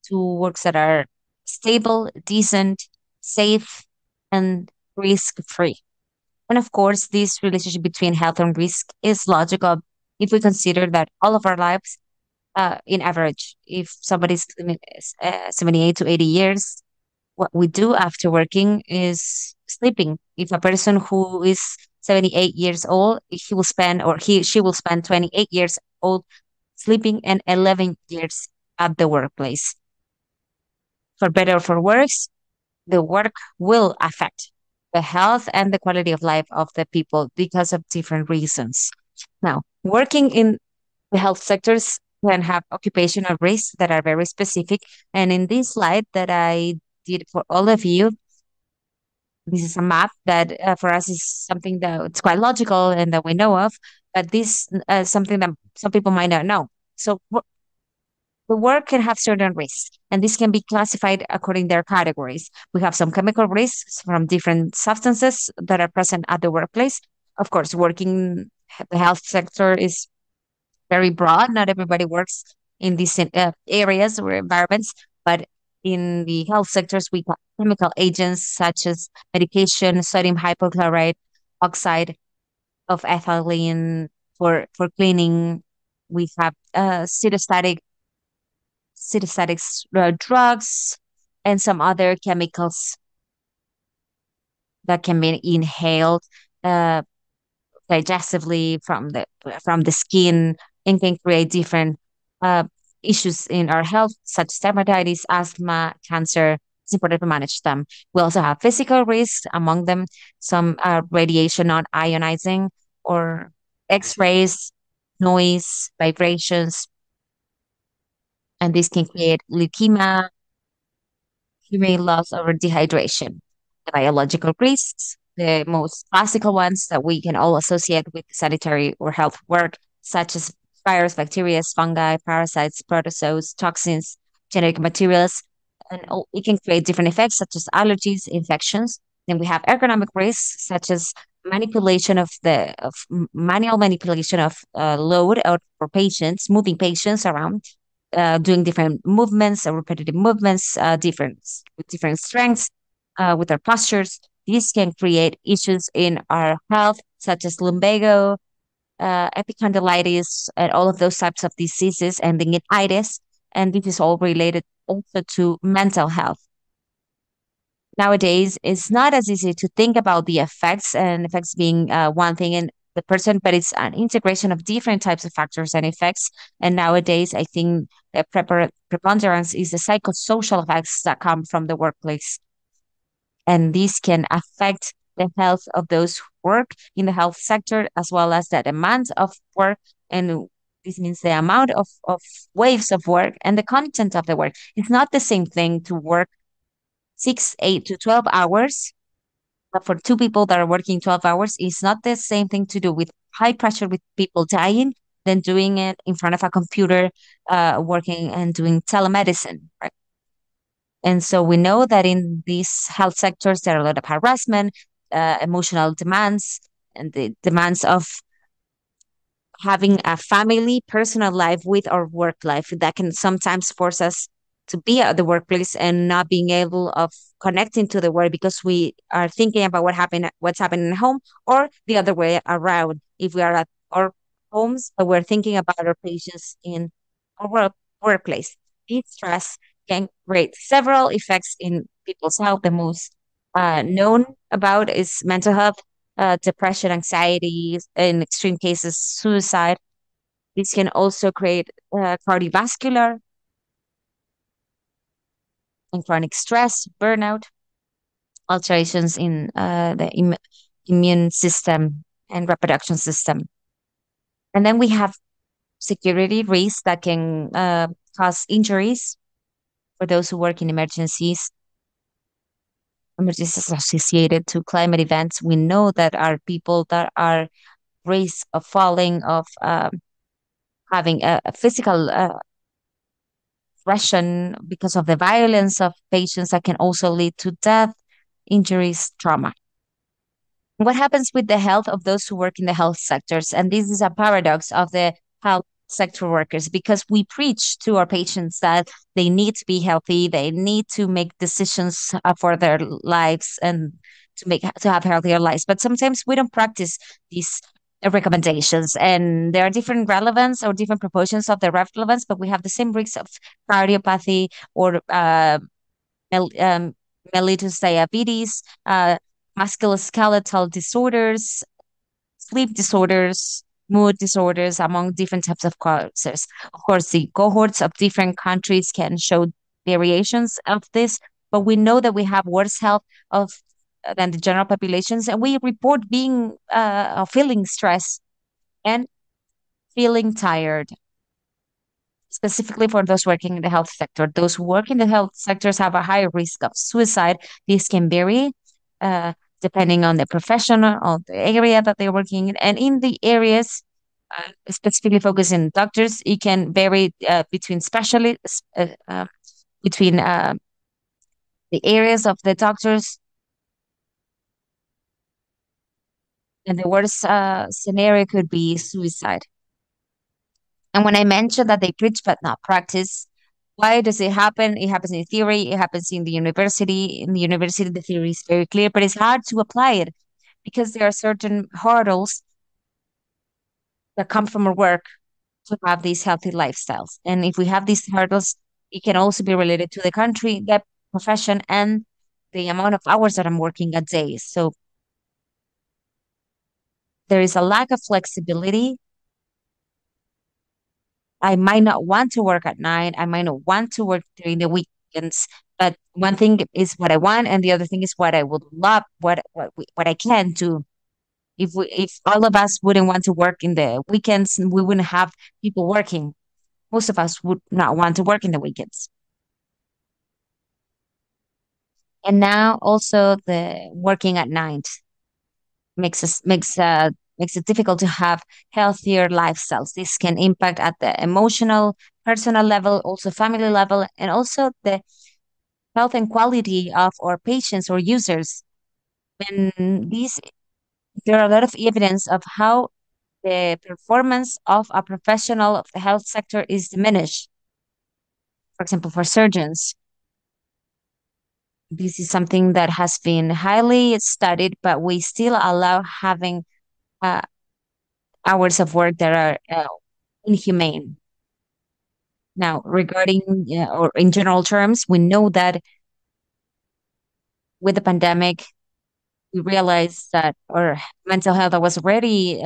Speaker 2: to works that are stable, decent, safe, and risk free. And of course, this relationship between health and risk is logical if we consider that all of our lives, in average, if somebody's 78 to 80 years, what we do after working is sleeping. If a person who is 78 years old, he will spend or she will spend 28 years old sleeping and 11 years at the workplace. For better or for worse, the work will affect the health and the quality of life of the people because of different reasons. Now, working in the health sectors can have occupational risks that are very specific. And in this slide that I did for all of you, this is a map that for us is something that it's quite logical and that we know of, but this something that some people might not know. So the work can have certain risks, and this can be classified according to their categories. We have some chemical risks from different substances that are present at the workplace. Of course, working the health sector is very broad. Not everybody works in these areas or environments, but in the health sectors, we have chemical agents such as medication, sodium hypochlorite, oxide of ethylene for cleaning. We have cytostatic drugs, and some other chemicals that can be inhaled uh, digestively from the skin and can create different uh, issues in our health, such as dermatitis, asthma, cancer. It's important to manage them. We also have physical risks, among them some radiation non ionizing or X-rays, noise, vibrations, and this can create leukemia, hearing loss, or dehydration. The biological risks, the most classical ones that we can all associate with sanitary or health work, such as virus, bacteria, fungi, parasites, protozoes, toxins, genetic materials, and it can create different effects such as allergies, infections. Then we have ergonomic risks such as manipulation of manual manipulation of load out for patients, moving patients around, doing different movements, repetitive movements, with different strengths, with our postures. These can create issues in our health, such as lumbago, epicondylitis, and all of those types of diseases, ending in itis. And this is all related also to mental health. Nowadays, it's not as easy to think about the effects and effects being one thing in the person, but it's an integration of different types of factors and effects. And nowadays, I think the preponderance is the psychosocial effects that come from the workplace. And these can affect the health of those who work in the health sector, as well as the demands of work and This means the amount of waves of work and the content of the work. It's not the same thing to work 6, 8 to 12 hours. But for two people that are working 12 hours, it's not the same thing to do with high pressure with people dying than doing it in front of a computer, working and doing telemedicine. Right? And so we know that in these health sectors, there are a lot of harassment, emotional demands, and the demands of having a family, personal life with our work life that can sometimes force us to be at the workplace and not being able of connecting to the work because we are thinking about what's happening at home, or the other way around. If we are at our homes, but we're thinking about our patients in our workplace. This stress can create several effects in people's health. The most known about is mental health, depression, anxiety, in extreme cases, suicide. This can also create cardiovascular and chronic stress, burnout, alterations in the immune system and reproduction system. And then we have security risks that can cause injuries for those who work in emergencies associated to climate events. We know that are people that are risk of falling, of having a physical aggression because of the violence of patients that can also lead to death, injuries, trauma. What happens with the health of those who work in the health sectors? And this is a paradox of the health sector workers because we preach to our patients that they need to be healthy, they need to make decisions for their lives and to have healthier lives. But sometimes we don't practice these recommendations, and there are different relevance or different proportions of the relevance, but we have the same risks of cardiopathy or mel- um, mellitus diabetes, musculoskeletal disorders, sleep disorders, mood disorders, among different types of cancers. Of course, the cohorts of different countries can show variations of this, but we know that we have worse health of than the general populations, and we report being feeling stressed and feeling tired, specifically for those working in the health sector. Those who work in the health sectors have a higher risk of suicide. This can vary uh, depending on the professional or the area that they're working in. And in the areas specifically focusing doctors, it can vary between specialists, between the areas of the doctors. And the worst scenario could be suicide. And when I mentioned that they preach but not practice, why does it happen? It happens in theory, it happens in the university. In the university, the theory is very clear, but it's hard to apply it because there are certain hurdles that come from our work to have these healthy lifestyles. And if we have these hurdles, it can also be related to the country, the profession, and the amount of hours that I'm working a day. So there is a lack of flexibility. I might not want to work at night. I might not want to work during the weekends. But one thing is what I want, and the other thing is what I would love, what I can do. If all of us wouldn't want to work in the weekends, we wouldn't have people working. Most of us would not want to work in the weekends. And now also the working at night makes it difficult to have healthier lifestyles. This can impact at the emotional, personal level, also family level, and also the health and quality of our patients or users. And these there are a lot of evidence of how the performance of a professional of the health sector is diminished. For example, for surgeons, this is something that has been highly studied, but we still allow having uh, hours of work that are inhumane. Now, regarding or in general terms, we know that with the pandemic, we realized that our mental health that was already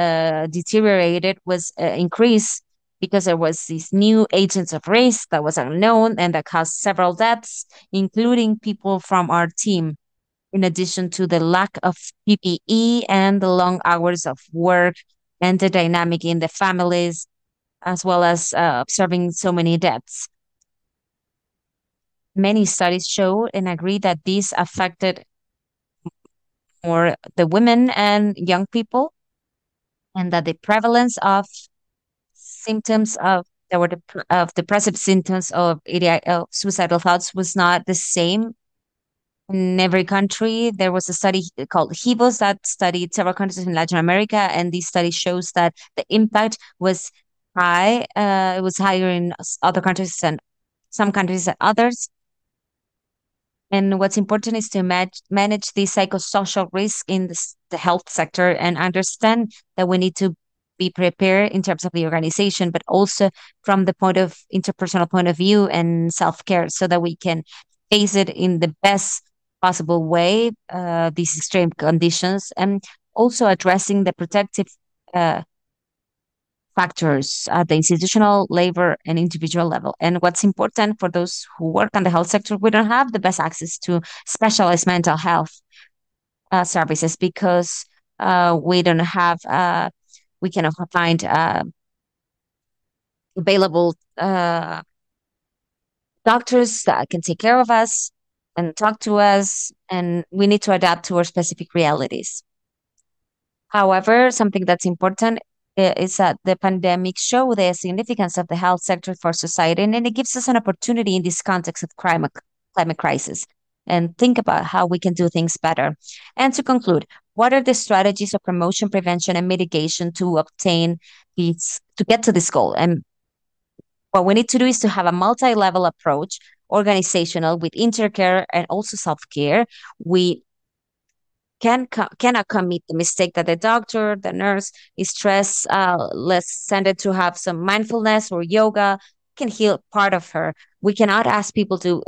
Speaker 2: deteriorated was increased because there was these new agents of risk that was unknown and that caused several deaths, including people from our team. In addition to the lack of PPE and the long hours of work and the dynamic in the families, as well as observing so many deaths. Many studies show and agree that this affected more the women and young people, and that the prevalence of symptoms of there were of depressive symptoms of suicidal thoughts was not the same in every country. There was a study called HIVOS that studied several countries in Latin America, and this study shows that the impact was high. It was higher in other countries and some countries than others. And what's important is to manage the psychosocial risk in the health sector and understand that we need to be prepared in terms of the organization, but also from the point of interpersonal point of view and self care, so that we can face it in the best possible way, these extreme conditions, and also addressing the protective uh, factors at the institutional, labor, and individual level. And what's important for those who work on the health sector, we don't have the best access to specialized mental health services because we don't have, we cannot find available doctors that can take care of us and talk to us, and we need to adapt to our specific realities. However, something that's important is that the pandemic show the significance of the health sector for society, and it gives us an opportunity in this context of climate crisis and think about how we can do things better. And to conclude, what are the strategies of promotion, prevention, and mitigation to obtain these, to get to this goal? And what we need to do is to have a multi-level approach, organizational with intercare and also self-care. We cannot commit the mistake that the doctor, the nurse is stressed. Let's send it to have some mindfulness or yoga can heal part of her. We cannot ask people to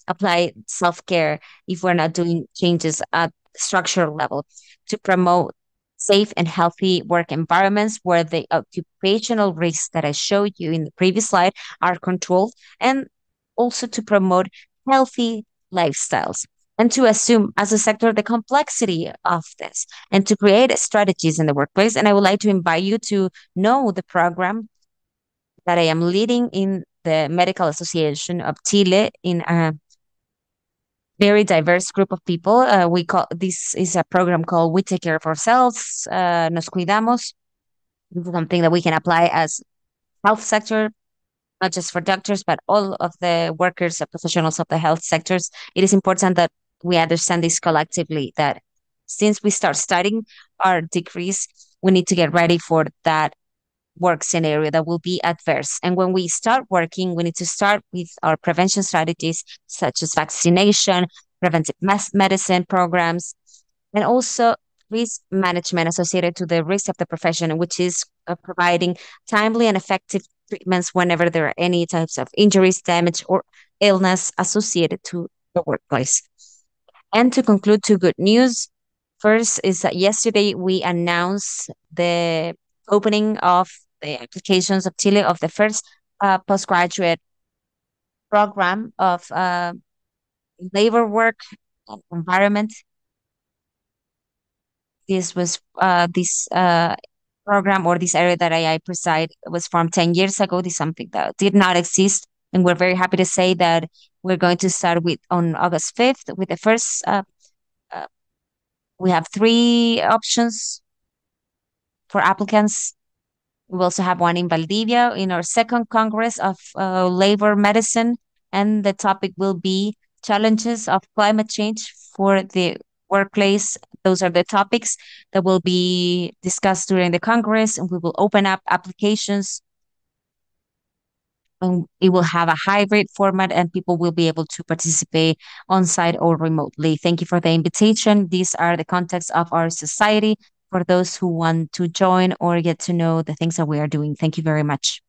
Speaker 2: apply self care if we're not doing changes at structural level to promote safe and healthy work environments where the occupational risks that I showed you in the previous slide are controlled, and also to promote healthy lifestyles and to assume as a sector the complexity of this and to create strategies in the workplace. And I would like to invite you to know the program that I am leading in the Medical Association of Chile in a very diverse group of people. We call this is a program called We Take Care of Ourselves, Nos Cuidamos. This is something that we can apply as health sector, not just for doctors, but all of the workers, professionals of the health sectors. It is important that we understand this collectively, that since we start studying our degrees, we need to get ready for that work scenario that will be adverse. And when we start working, we need to start with our prevention strategies, such as vaccination, preventive medicine programs, and also risk management associated to the risk of the profession, which is providing timely and effective treatments whenever there are any types of injuries, damage, or illness associated to the workplace. And to conclude, two good news. First is that yesterday we announced the opening of the applications of Chile of the first postgraduate program of labor work environment. This was this program or this area that I preside was from 10 years ago. This is something that did not exist. And we're very happy to say that we're going to start with on August 5th with the first, we have three options for applicants. We also have one in Valdivia in our second Congress of Labor Medicine. And the topic will be challenges of climate change for the workplace. Those are the topics that will be discussed during the Congress, and we will open up applications. And it will have a hybrid format, and people will be able to participate on site or remotely. Thank you for the invitation. These are the contexts of our society for those who want to join or get to know the things that we are doing. Thank you very much.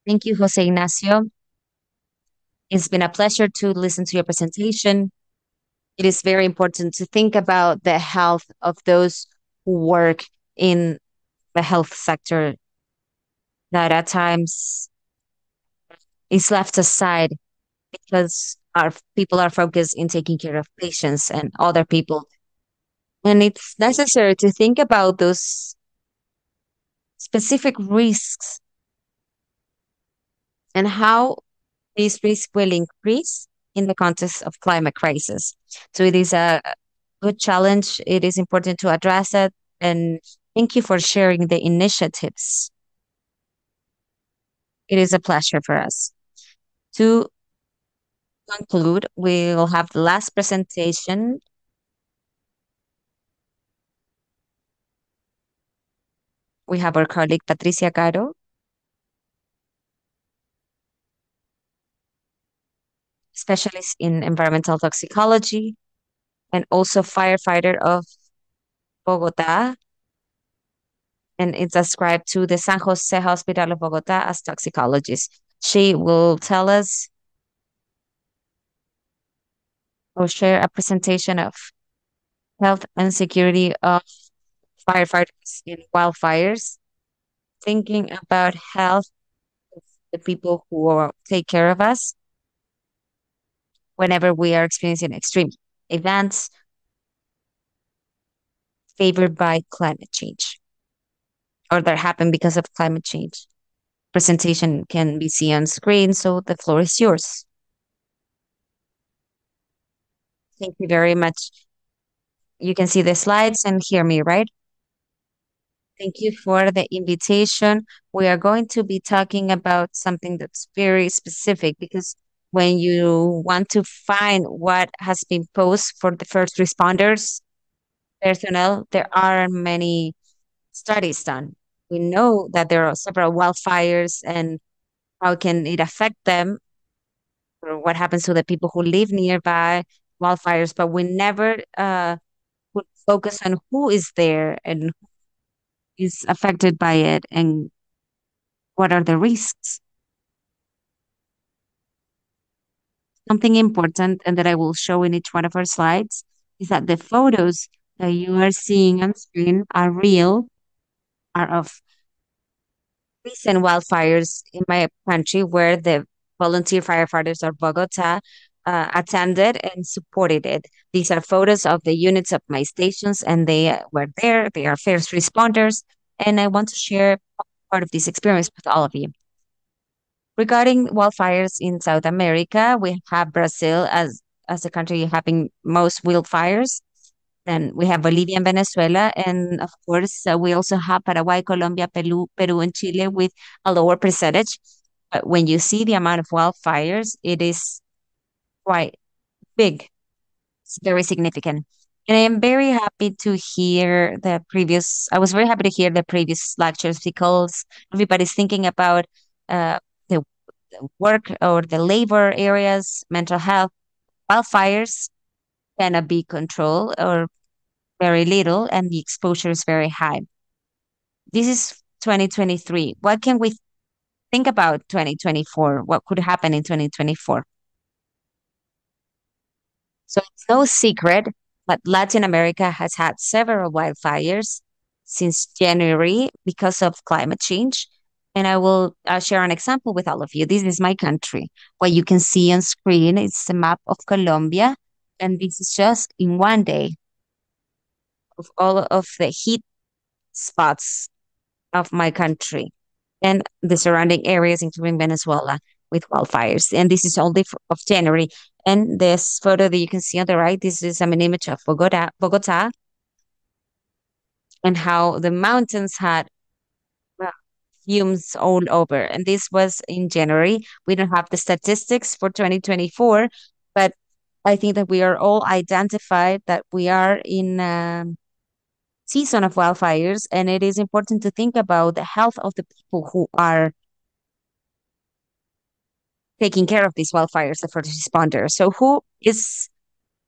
Speaker 2: Thank you, Jose Ignacio. It's been a pleasure to listen to your presentation. It is very important to think about the health of those who work in the health sector that at times is left aside because our people are focused in taking care of patients and other people. And it's necessary to think about those specific risks and how these risks will increase in the context of climate crisis. So it is a good challenge. It is important to address it. And thank you for sharing the initiatives. It is a pleasure for us. To conclude, we'll have the last presentation. We have our colleague Patricia Caro, specialist in environmental toxicology and also firefighter of Bogota, and it's ascribed to the San Jose Hospital of Bogota as toxicologist. She will tell us or share a presentation of health and security of firefighters in wildfires, thinking about health of the people who take care of us whenever we are experiencing extreme events favored by climate change or that happen because of climate change. Presentation can be seen on screen, so the floor is yours. Thank you very much. You can see the slides and hear me, right? Thank you for the invitation. We are going to be talking about something that's very specific because when you want to find what has been posed for the first responders personnel, there are many studies done. We know that there are several wildfires and how can it affect them or what happens to the people who live nearby wildfires, but we never would focus on who is there and who is affected by it and what are the risks. Something important and that I will show in each one of our slides is that the photos that you are seeing on screen are real, are of recent wildfires in my country where the volunteer firefighters of Bogota attended and supported it. These are photos of the units of my stations, and they were there. They are first responders, and I want to share part of this experience with all of you. Regarding wildfires in South America, we have Brazil as a country having most wildfires. Then we have Bolivia and Venezuela. And of course, we also have Paraguay, Colombia, Peru, and Chile with a lower percentage. But when you see the amount of wildfires, it is quite big. It's very significant. And I am very happy to hear I was very happy to hear the previous lectures because everybody's thinking about the work or the labor areas, mental health, wildfires cannot be controlled or very little, and the exposure is very high. This is 2023. What can we think about 2024? What could happen in 2024? So it's no secret that Latin America has had several wildfires since January because of climate change. And I will share an example with all of you. This is my country. What you can see on screen is a map of Colombia. And this is just in one day of all of the heat spots of my country and the surrounding areas, including Venezuela, with wildfires. And this is only of January. And this photo that you can see on the right, this is an image of Bogota, and how the mountains had well, fumes all over. And this was in January. We don't have the statistics for 2024, but I think that we are all identified that we are in season of wildfires, and it is important to think about the health of the people who are taking care of these wildfires, the first responders. So,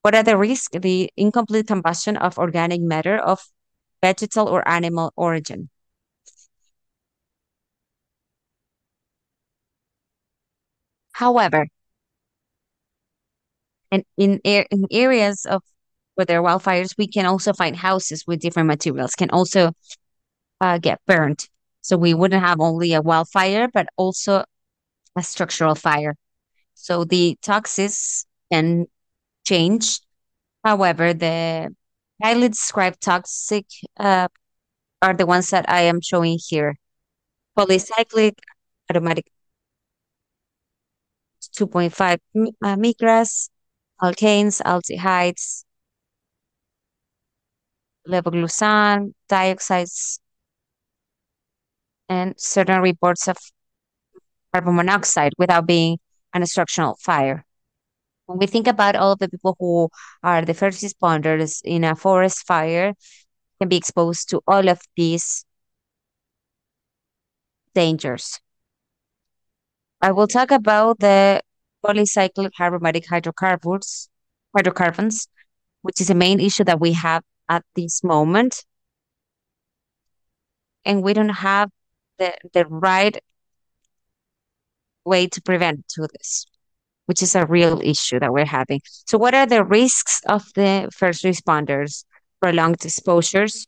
Speaker 2: what are the risks? The incomplete combustion of organic matter of vegetal or animal origin. However, and in areas of where there are wildfires, we can also find houses with different materials can also get burned. So we wouldn't have only a wildfire, but also a structural fire. So the toxics can change. However, the highly described toxic are the ones that I am showing here. Polycyclic aromatic 2.5 micras, alkanes, aldehydes, levoglucan, dioxides, and certain reports of carbon monoxide without being an instructional fire. When we think about all of the people who are the first responders in a forest fire, can be exposed to all of these dangers. I will talk about the polycyclic aromatic hydrocarbons, which is a main issue that we have at this moment, and we don't have the right way to prevent to this, which is a real issue that we're having. So, what are the risks of the first responders? Prolonged exposures.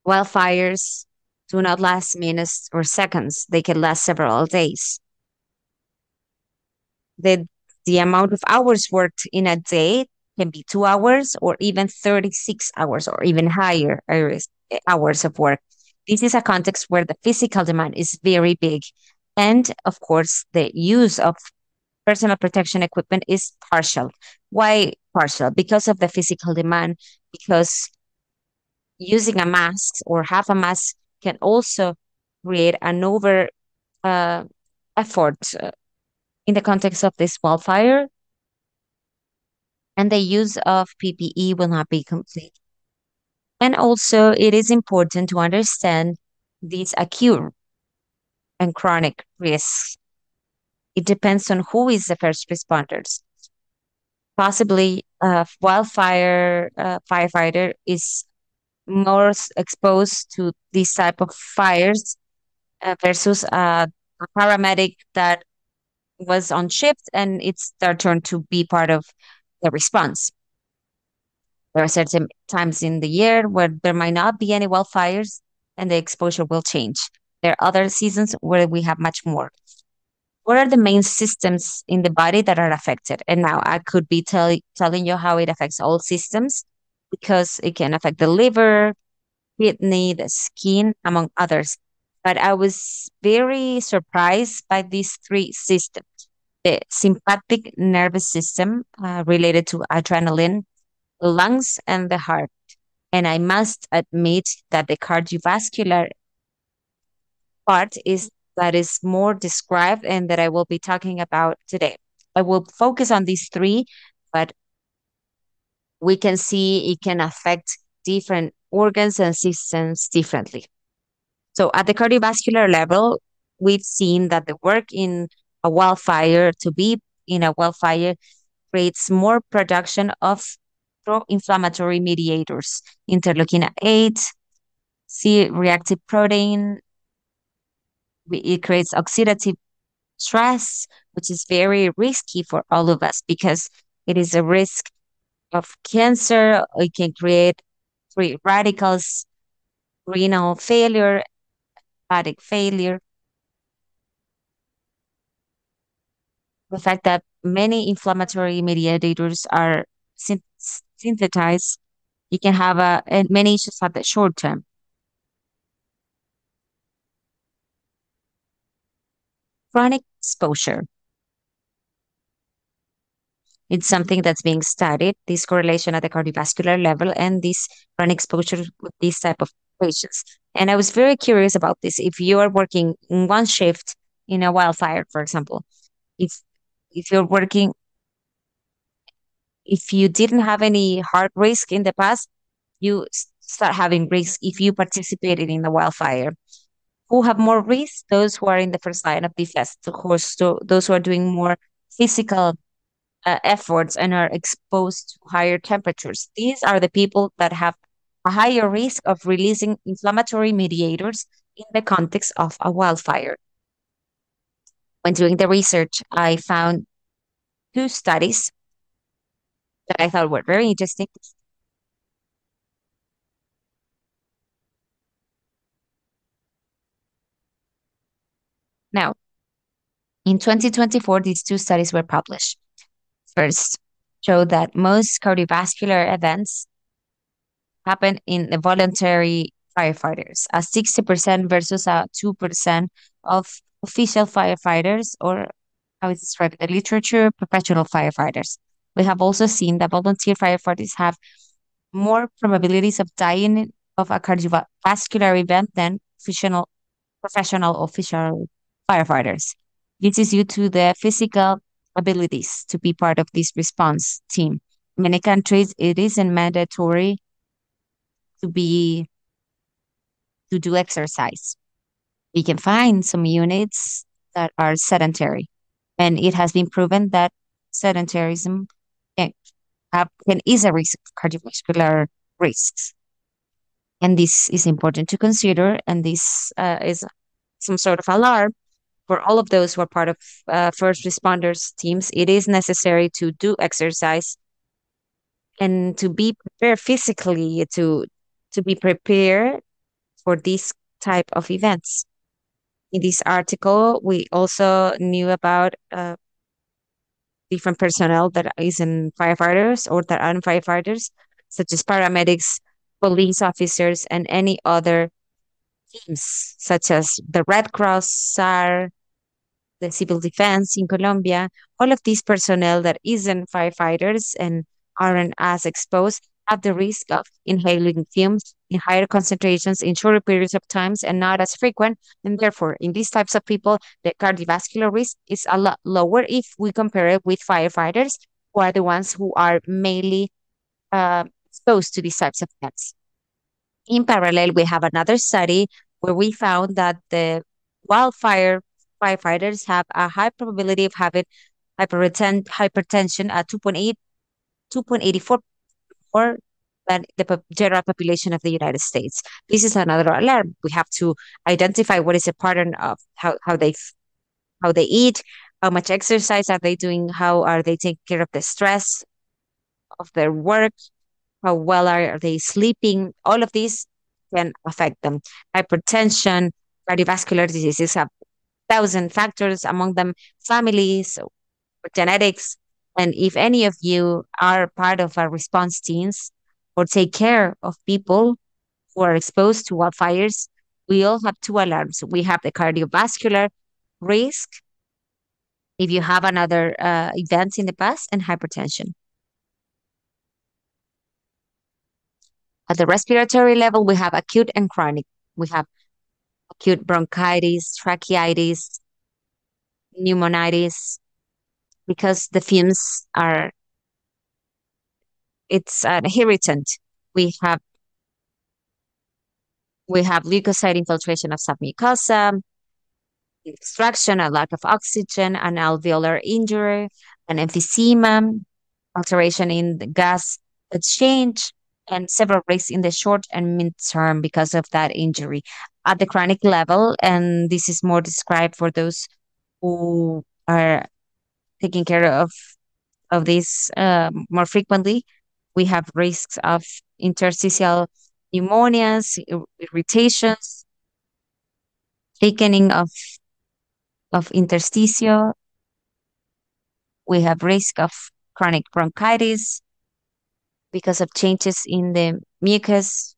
Speaker 2: Wildfires do not last minutes or seconds, they can last several days. The, the amount of hours worked in a day can be 2 hours or even 36 hours or even higher hours of work. This is a context where the physical demand is very big. And of course, the use of personal protection equipment is partial. Why partial? Because of the physical demand, because using a mask or half a mask can also create an over uh, effort in the context of this wildfire, and the use of PPE will not be complete. And also, it is important to understand these acute and chronic risks. It depends on who is the first responders. Possibly, a wildfire firefighter is more exposed to these type of fires versus a paramedic that was on shift and it's their turn to be part of the response. There are certain times in the year where there might not be any wildfires and the exposure will change. There are other seasons where we have much more. What are the main systems in the body that are affected? And now I could be telling you how it affects all systems because it can affect the liver, kidney, the skin, among others. But I was very surprised by these three systems. The sympathetic nervous system related to adrenaline, the lungs, and the heart. And I must admit that the cardiovascular part is that is more described and that I will be talking about today. I will focus on these three, but we can see it can affect different organs and systems differently. So at the cardiovascular level, we've seen that the work in a wildfire to be in a wildfire creates more production of pro-inflammatory mediators, interleukin 8, C-reactive protein. It creates oxidative stress, which is very risky for all of us because it is a risk of cancer. It can create free radicals, renal failure, hepatic failure. The fact that many inflammatory mediators are synthesized, you can have and many issues at the short term. Chronic exposure. It's something that's being studied, this correlation at the cardiovascular level and this chronic exposure with these type of patients. And I was very curious about this. If you are working in one shift in a wildfire, for example, if if you're working, if you didn't have any heart risk in the past, you start having risk if you participated in the wildfire. Who have more risk? Those who are in the first line of defense, of course, so those who are doing more physical efforts and are exposed to higher temperatures. These are the people that have a higher risk of releasing inflammatory mediators in the context of a wildfire. When doing the research, I found two studies that I thought were very interesting. Now, in 2024, these two studies were published. First, showed that most cardiovascular events happen in the voluntary firefighters, a 60% versus a 2% of official firefighters, or how is described in the literature, professional firefighters. We have also seen that volunteer firefighters have more probabilities of dying of a cardiovascular event than professional official firefighters. This is due to the physical abilities to be part of this response team. In many countries, it isn't mandatory to be to do exercise. We can find some units that are sedentary, and it has been proven that sedentarism can, can is a risk of cardiovascular risks. And this is important to consider, and this is some sort of alarm for all of those who are part of first responders teams. It is necessary to do exercise and to be prepared physically to be prepared for these type of events. In this article, we also knew about different personnel that isn't firefighters or that aren't firefighters, such as paramedics, police officers, and any other teams, such as the Red Cross, SAR, the civil defense in Colombia. All of these personnel that isn't firefighters and aren't as exposed have the risk of inhaling fumes in higher concentrations in shorter periods of times and not as frequent. And therefore, in these types of people, the cardiovascular risk is a lot lower if we compare it with firefighters, who are the ones who are mainly exposed to these types of events. In parallel, we have another study where we found that the wildfire firefighters have a high probability of having hypertension at 2.84 more than the general population of the United States. This is another alarm. We have to identify what is a pattern of how they eat, how much exercise are they doing, how are they taking care of the stress of their work, how well are they sleeping. All of these can affect them. Hypertension, cardiovascular diseases have 1,000 factors, among them families or genetics. And if any of you are part of our response teams or take care of people who are exposed to wildfires, we all have two alarms. We have the cardiovascular risk if you have another events in the past, and hypertension. At the respiratory level, we have acute and chronic. We have acute bronchitis, tracheitis, pneumonitis, because the fumes are, it's an irritant. We have leukocyte infiltration of submucosa, extraction, a lack of oxygen, an alveolar injury, an emphysema, alteration in the gas exchange, and several risks in the short and mid-term because of that injury. At the chronic level, and this is more described for those who are taking care of this more frequently, we have risks of interstitial pneumonias, irritations, thickening of interstitial. We have risk of chronic bronchitis because of changes in the mucus.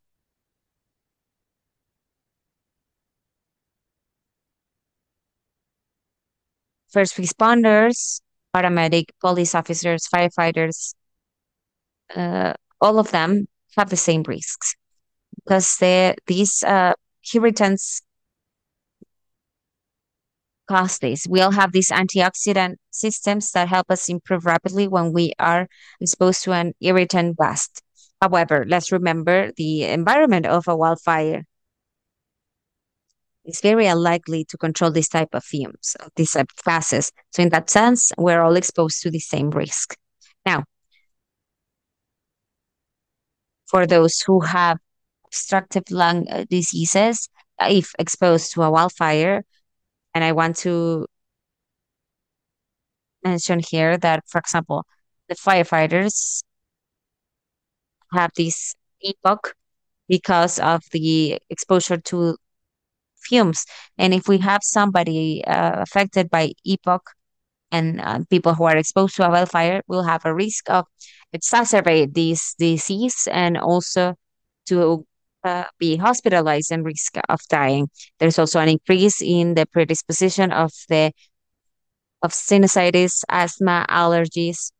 Speaker 2: First responders, paramedic, police officers, firefighters, all of them have the same risks because these irritants cause this. We all have these antioxidant systems that help us improve rapidly when we are exposed to an irritant blast. However, let's remember the environment of a wildfire is very unlikely to control this type of fumes, these type of gases. So in that sense, we're all exposed to the same risk. Now, for those who have obstructive lung diseases, if exposed to a wildfire, and I want to mention here that, for example, the firefighters have this epoch because of the exposure to fumes. And if we have somebody affected by epoch and people who are exposed to a wildfire, will have a risk of exacerbate this disease and also to be hospitalized and risk of dying. There's also an increase in the predisposition of sinusitis, asthma, allergies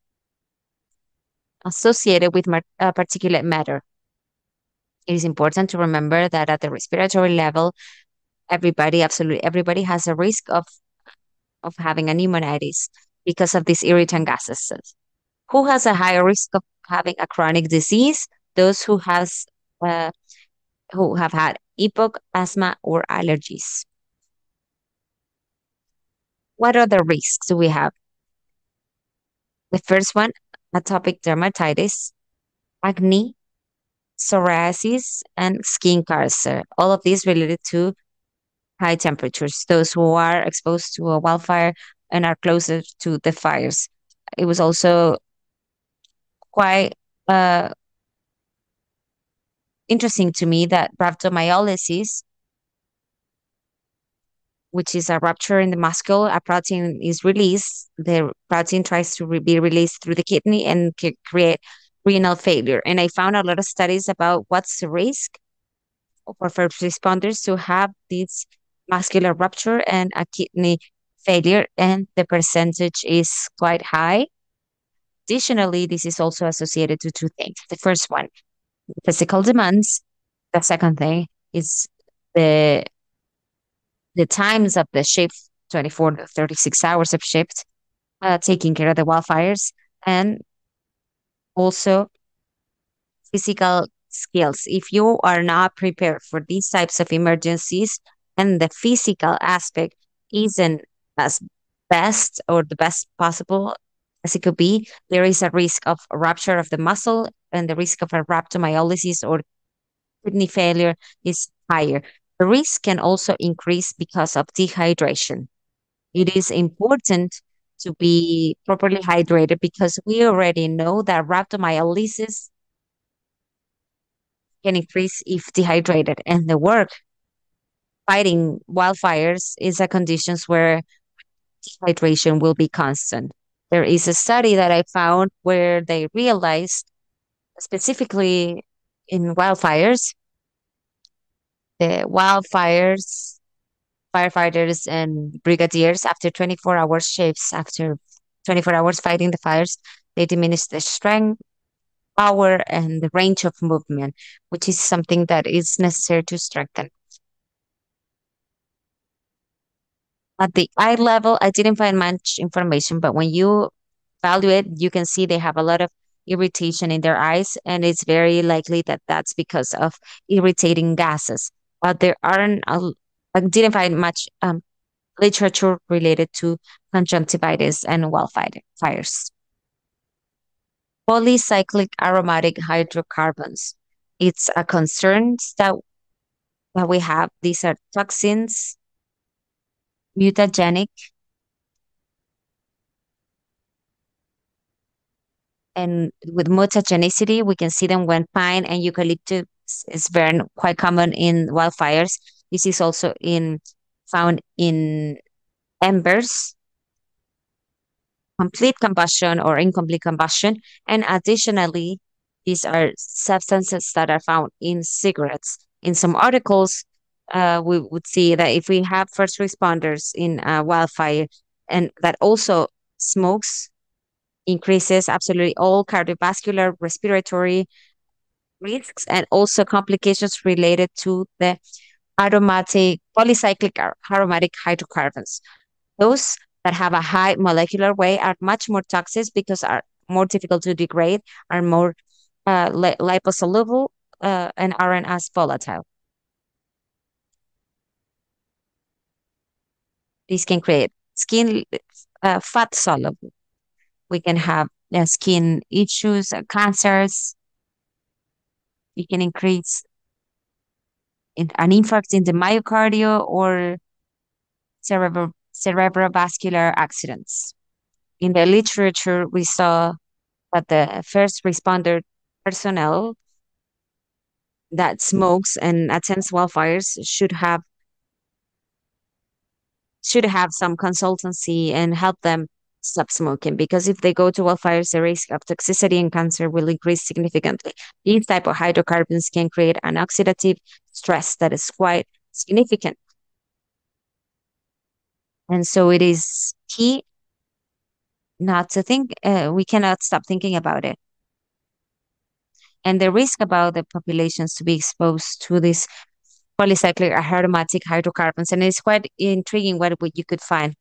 Speaker 2: associated with particulate matter. It is important to remember that at the respiratory level, everybody, absolutely everybody, has a risk of having a pneumonitis because of these irritant gases. Who has a higher risk of having a chronic disease? Those uh, who have had EPOC, asthma, or allergies. What other risks do we have? The first one, atopic dermatitis, acne, psoriasis, and skin cancer. All of these related to high temperatures. Those who are exposed to a wildfire and are closer to the fires. It was also quite uh, interesting to me that rhabdomyolysis, which is a rupture in the muscle, a protein is released. The protein tries to be released through the kidney and create renal failure. And I found a lot of studies about what's the risk for first responders to have this muscular rupture and a kidney failure, and the percentage is quite high. Additionally, this is also associated to two things. The first one, physical demands. The second thing is the the times of the shift, 24 to 36 hours of shift, taking care of the wildfires, and also physical skills. If you are not prepared for these types of emergencies and the physical aspect isn't as best or the best possible as it could be, there is a risk of a rupture of the muscle, and the risk of a rhabdomyolysis or kidney failure is higher. The risk can also increase because of dehydration. It is important to be properly hydrated because we already know that rhabdomyolysis can increase if dehydrated, and the work fighting wildfires is a conditions where dehydration will be constant. There is a study that I found where they realized, specifically in wildfires, the wildfires firefighters and brigadiers, after 24 hours shifts, after 24 hours fighting the fires, they diminish the strength, power, and the range of movement, which is something that is necessary to strengthen. At the eye level, I didn't find much information, but when you evaluate, you can see they have a lot of irritation in their eyes, and it's very likely that that's because of irritating gases. But there aren't, I didn't find much literature related to conjunctivitis and wildfires. Polycyclic aromatic hydrocarbons. It's a concern that we have. These are toxins, mutagenic, and with mutagenicity, we can see them when pine and eucalyptus is burned, quite common in wildfires. This is also in found in embers, complete combustion or incomplete combustion. And additionally, these are substances that are found in cigarettes. In some articles, we would see that if we have first responders in a wildfire and that also smokes, increases absolutely all cardiovascular, respiratory risks, and also complications related to the aromatic polycyclic aromatic hydrocarbons. Those that have a high molecular weight are much more toxic because are more difficult to degrade, are more liposoluble, and aren't as volatile. These can create skin fat soluble. We can have skin issues, cancers. It can increase an infarct in the myocardium or cerebrovascular accidents. In the literature, we saw that the first responder personnel that smokes and attends wildfires should have some consultancy and help them stop smoking, because if they go to wildfires, the risk of toxicity and cancer will increase significantly. These type of hydrocarbons can create an oxidative stress that is quite significant. And so it is key not to think, we cannot stop thinking about it. And the risk about the populations to be exposed to these polycyclic aromatic hydrocarbons. And it's quite intriguing what you could find.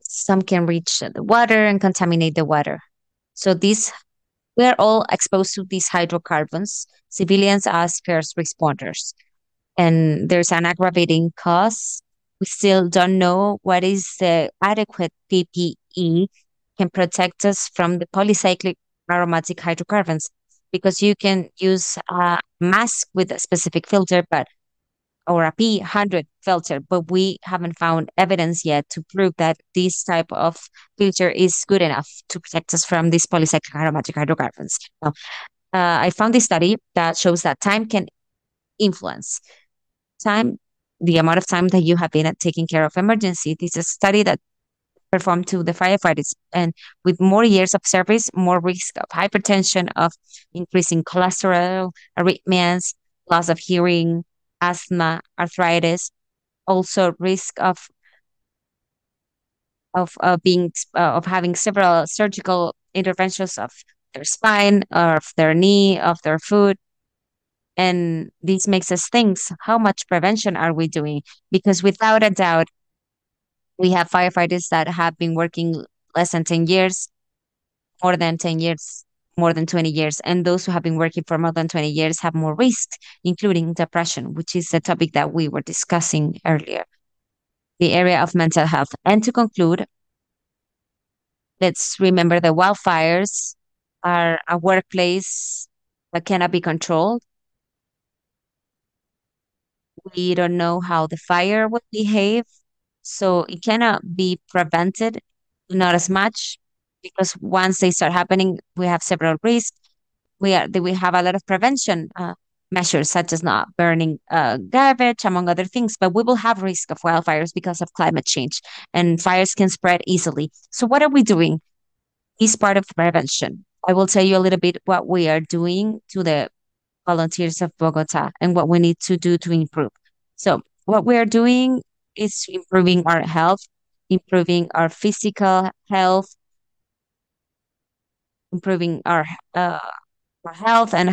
Speaker 2: Some can reach the water and contaminate the water. So these we are all exposed to these hydrocarbons, civilians as first responders. And there's an aggravating cause. We still don't know what is the adequate PPE can protect us from the polycyclic aromatic hydrocarbons, because you can use a mask with a specific filter, but or a P100 filter, but we haven't found evidence yet to prove that this type of filter is good enough to protect us from these polycyclic aromatic hydrocarbons. Now, I found this study that shows that time can influence time, the amount of time that you have been at taking care of emergency. This is a study that performed to the firefighters, and with more years of service, more risk of hypertension, of increasing cholesterol, arrhythmias, loss of hearing, asthma, arthritis, also risk of having several surgical interventions of their spine, of their knee, of their foot. And this makes us think, how much prevention are we doing? Because without a doubt, we have firefighters that have been working less than 10 years, more than 10 years, more than 20 years. And those who have been working for more than 20 years have more risk, including depression, which is the topic that we were discussing earlier, the area of mental health. And to conclude, let's remember the wildfires are a workplace that cannot be controlled. We don't know how the fire will behave, so it cannot be prevented, not as much, because once they start happening, we have several risks. We have a lot of prevention measures, such as not burning garbage, among other things. But we will have risk of wildfires because of climate change, and fires can spread easily. So what are we doing? Is part of prevention. I will tell you a little bit what we are doing to the volunteers of Bogota and what we need to do to improve. So, what we are doing is improving our health, improving our physical health, improving uh, our health and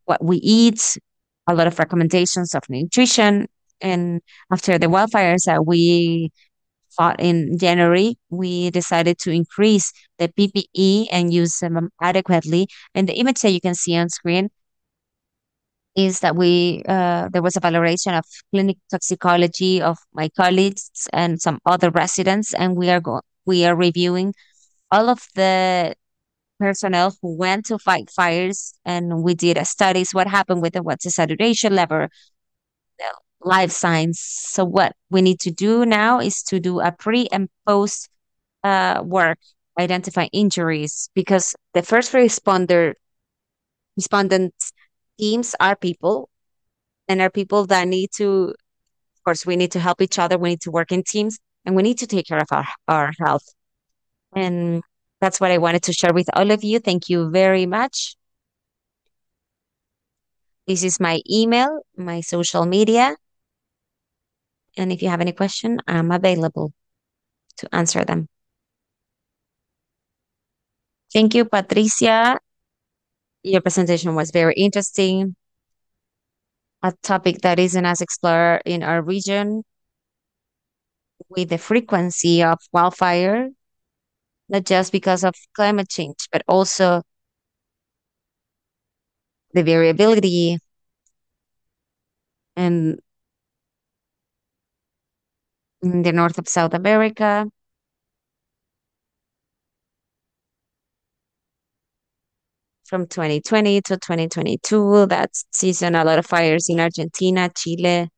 Speaker 2: what we eat. A lot of recommendations of nutrition. And after the wildfires that we fought in January, we decided to increase the PPE and use them adequately. And the image that you can see on screen is that we there was a evaluation of clinic toxicology of my colleagues and some other residents, and we are reviewing all of the personnel who went to fight fires, and we did a studies what happened with them, what's the saturation level, the life signs. So what we need to do now is to do a pre and post work, identify injuries, because the first respondent teams are people, and are people that need to, of course, we need to help each other. We need to work in teams, and we need to take care of our health. And that's what I wanted to share with all of you. Thank you very much. This is my email, my social media. And if you have any question, I'm available to answer them. Thank you, Patricia. Your presentation was very interesting. A topic that isn't as explored in our region, with the frequency of wildfire, not just because of climate change, but also the variability and in the north of South America. From 2020 to 2022, that season, a lot of fires in Argentina, Chile,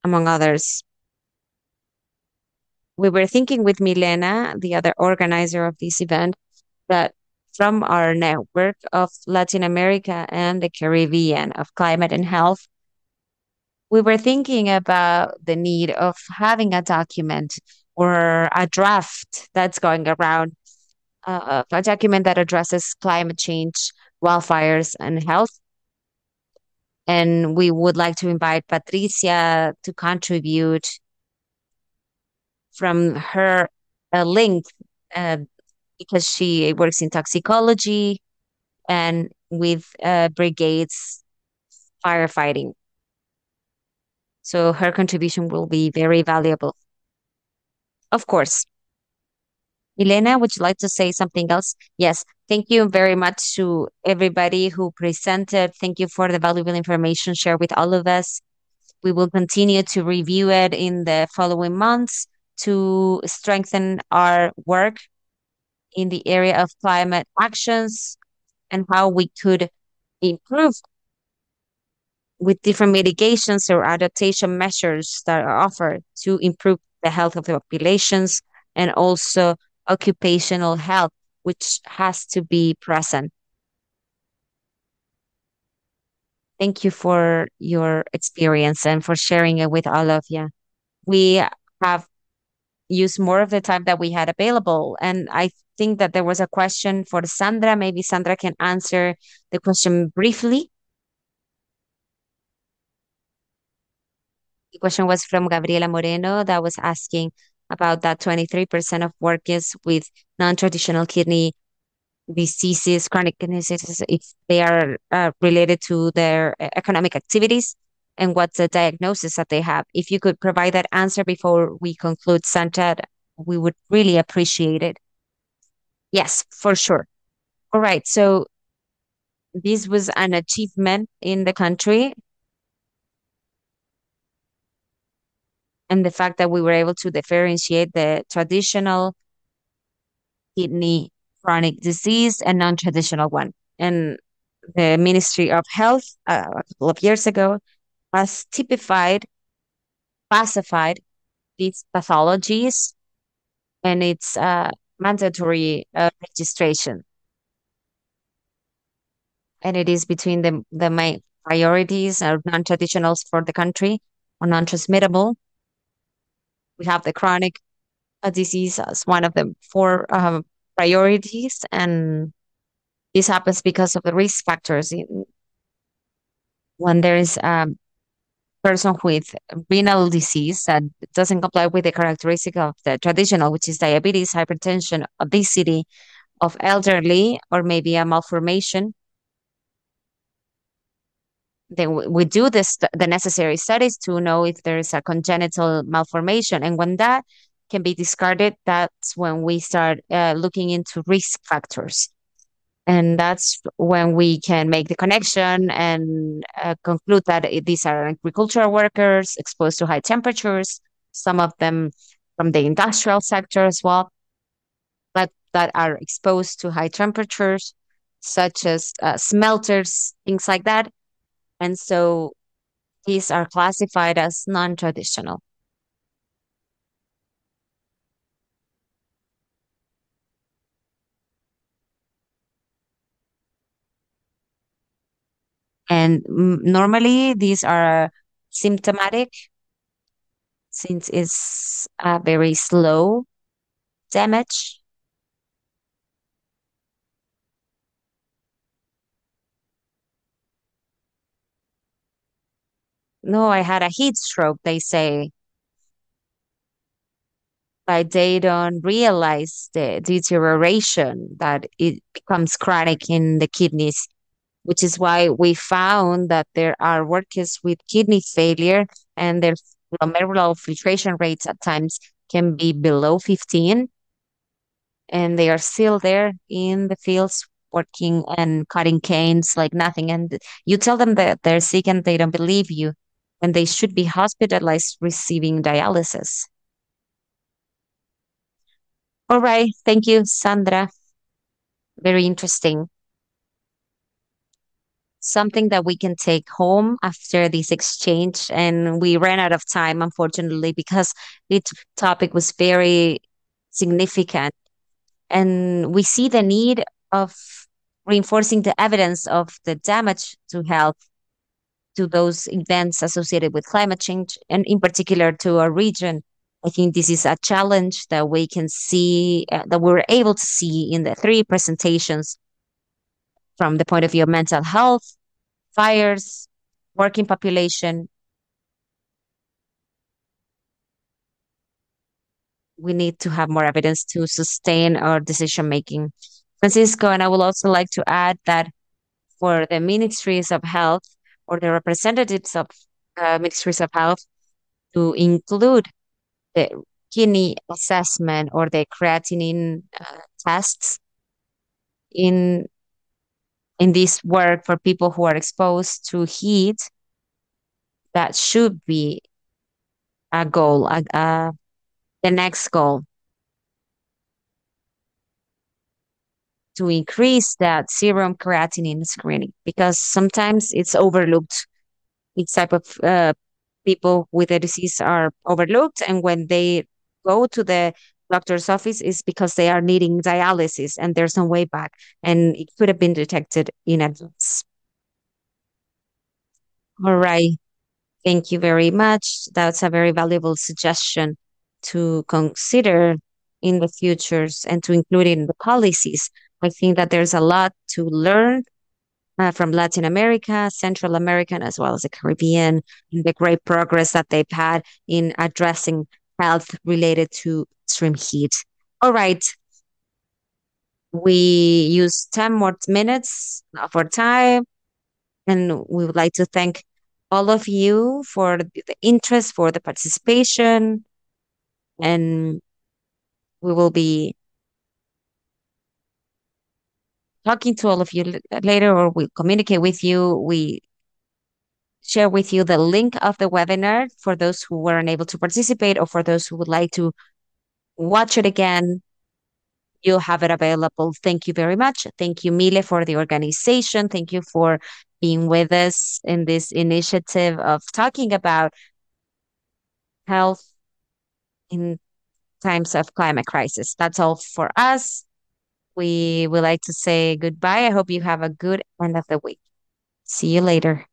Speaker 2: among others. We were thinking with Milena, the other organizer of this event, that from our network of Latin America and the Caribbean of climate and health, we were thinking about the need of having a document or a draft that's going around, a document that addresses climate change, wildfires, and health. And we would like to invite Patricia to contribute from her link, uh, because she works in toxicology and with brigades firefighting. So her contribution will be very valuable. Of course. Elena, would you like to say something else? Yes. Thank you very much to everybody who presented. Thank you for the valuable information shared with all of us. We will continue to review it in the following months to strengthen our work in the area of climate actions and how we could improve with different mitigations or adaptation measures that are offered to improve the health of the populations and also occupational health, which has to be present. Thank you for your experience and for sharing it with all of you. We have used more of the time that we had available, and I think that there was a question for Sandra. Maybe Sandra can answer the question briefly. The question was from Gabriela Moreno that was asking about that 23% of workers with non-traditional kidney diseases, chronic kidney diseases, if they are related to their economic activities and what's the diagnosis that they have. If you could provide that answer before we conclude, Santa, we would really appreciate it. Yes, for sure. All right. So this was an achievement in the country. And the fact that we were able to differentiate the traditional kidney chronic disease and non-traditional one. And the Ministry of Health, a couple of years ago, has typified, classified these pathologies, and it's mandatory registration. And it is between the main priorities or non-traditionals for the country or non-transmittable. We have the chronic disease as one of the four priorities, and this happens because of the risk factors. When there is a person with renal disease that doesn't comply with the characteristic of the traditional, which is diabetes, hypertension, obesity, of elderly, or maybe a malformation, then we do the necessary studies to know if there is a congenital malformation. And when that can be discarded, that's when we start looking into risk factors. And that's when we can make the connection and conclude that these are agricultural workers exposed to high temperatures, some of them from the industrial sector as well, but that are exposed to high temperatures, such as smelters, things like that. And so these are classified as non-traditional. And normally these are symptomatic since it's a very slow damage. No, I had a heat stroke, they say, but they don't realize the deterioration that it becomes chronic in the kidneys, which is why we found that there are workers with kidney failure and their glomerular filtration rates at times can be below 15, and they are still there in the fields working and cutting canes like nothing. And you tell them that they're sick and they don't believe you, and they should be hospitalized receiving dialysis. All right. Thank you, Sandra. Very interesting. Something that we can take home after this exchange. And we ran out of time, unfortunately, because this topic was very significant. And we see the need of reinforcing the evidence of the damage to health to those events associated with climate change, and in particular to our region. I think this is a challenge that we can see, that we were able to see in the three presentations from the point of view of mental health, fires, working population. We need to have more evidence to sustain our decision making. Francisco, and I would also like to add that for the ministries of health or the representatives of ministries of health to include the kidney assessment or the creatinine tests in this work for people who are exposed to heat, that should be a goal, the next goal, to increase that serum creatinine screening, because sometimes it's overlooked. Each type of people with the disease are overlooked, and when they go to the doctor's office, is because they are needing dialysis and there's no way back, and it could have been detected in advance. All right. Thank you very much. That's a very valuable suggestion to consider in the futures and to include in the policies. I think that there's a lot to learn from Latin America, Central America, as well as the Caribbean, and the great progress that they've had in addressing health related to extreme heat. All right, we use 10 more minutes of our time, and we would like to thank all of you for the interest, for the participation, and we will be talking to all of you later, or we'll communicate with you. We share with you the link of the webinar for those who were unable to participate, or for those who would like to watch it again. You'll have it available. Thank you very much. Thank you, Mile, for the organization. Thank you for being with us in this initiative of talking about health in times of climate crisis. That's all for us. We would like to say goodbye. I hope you have a good end of the week. See you later.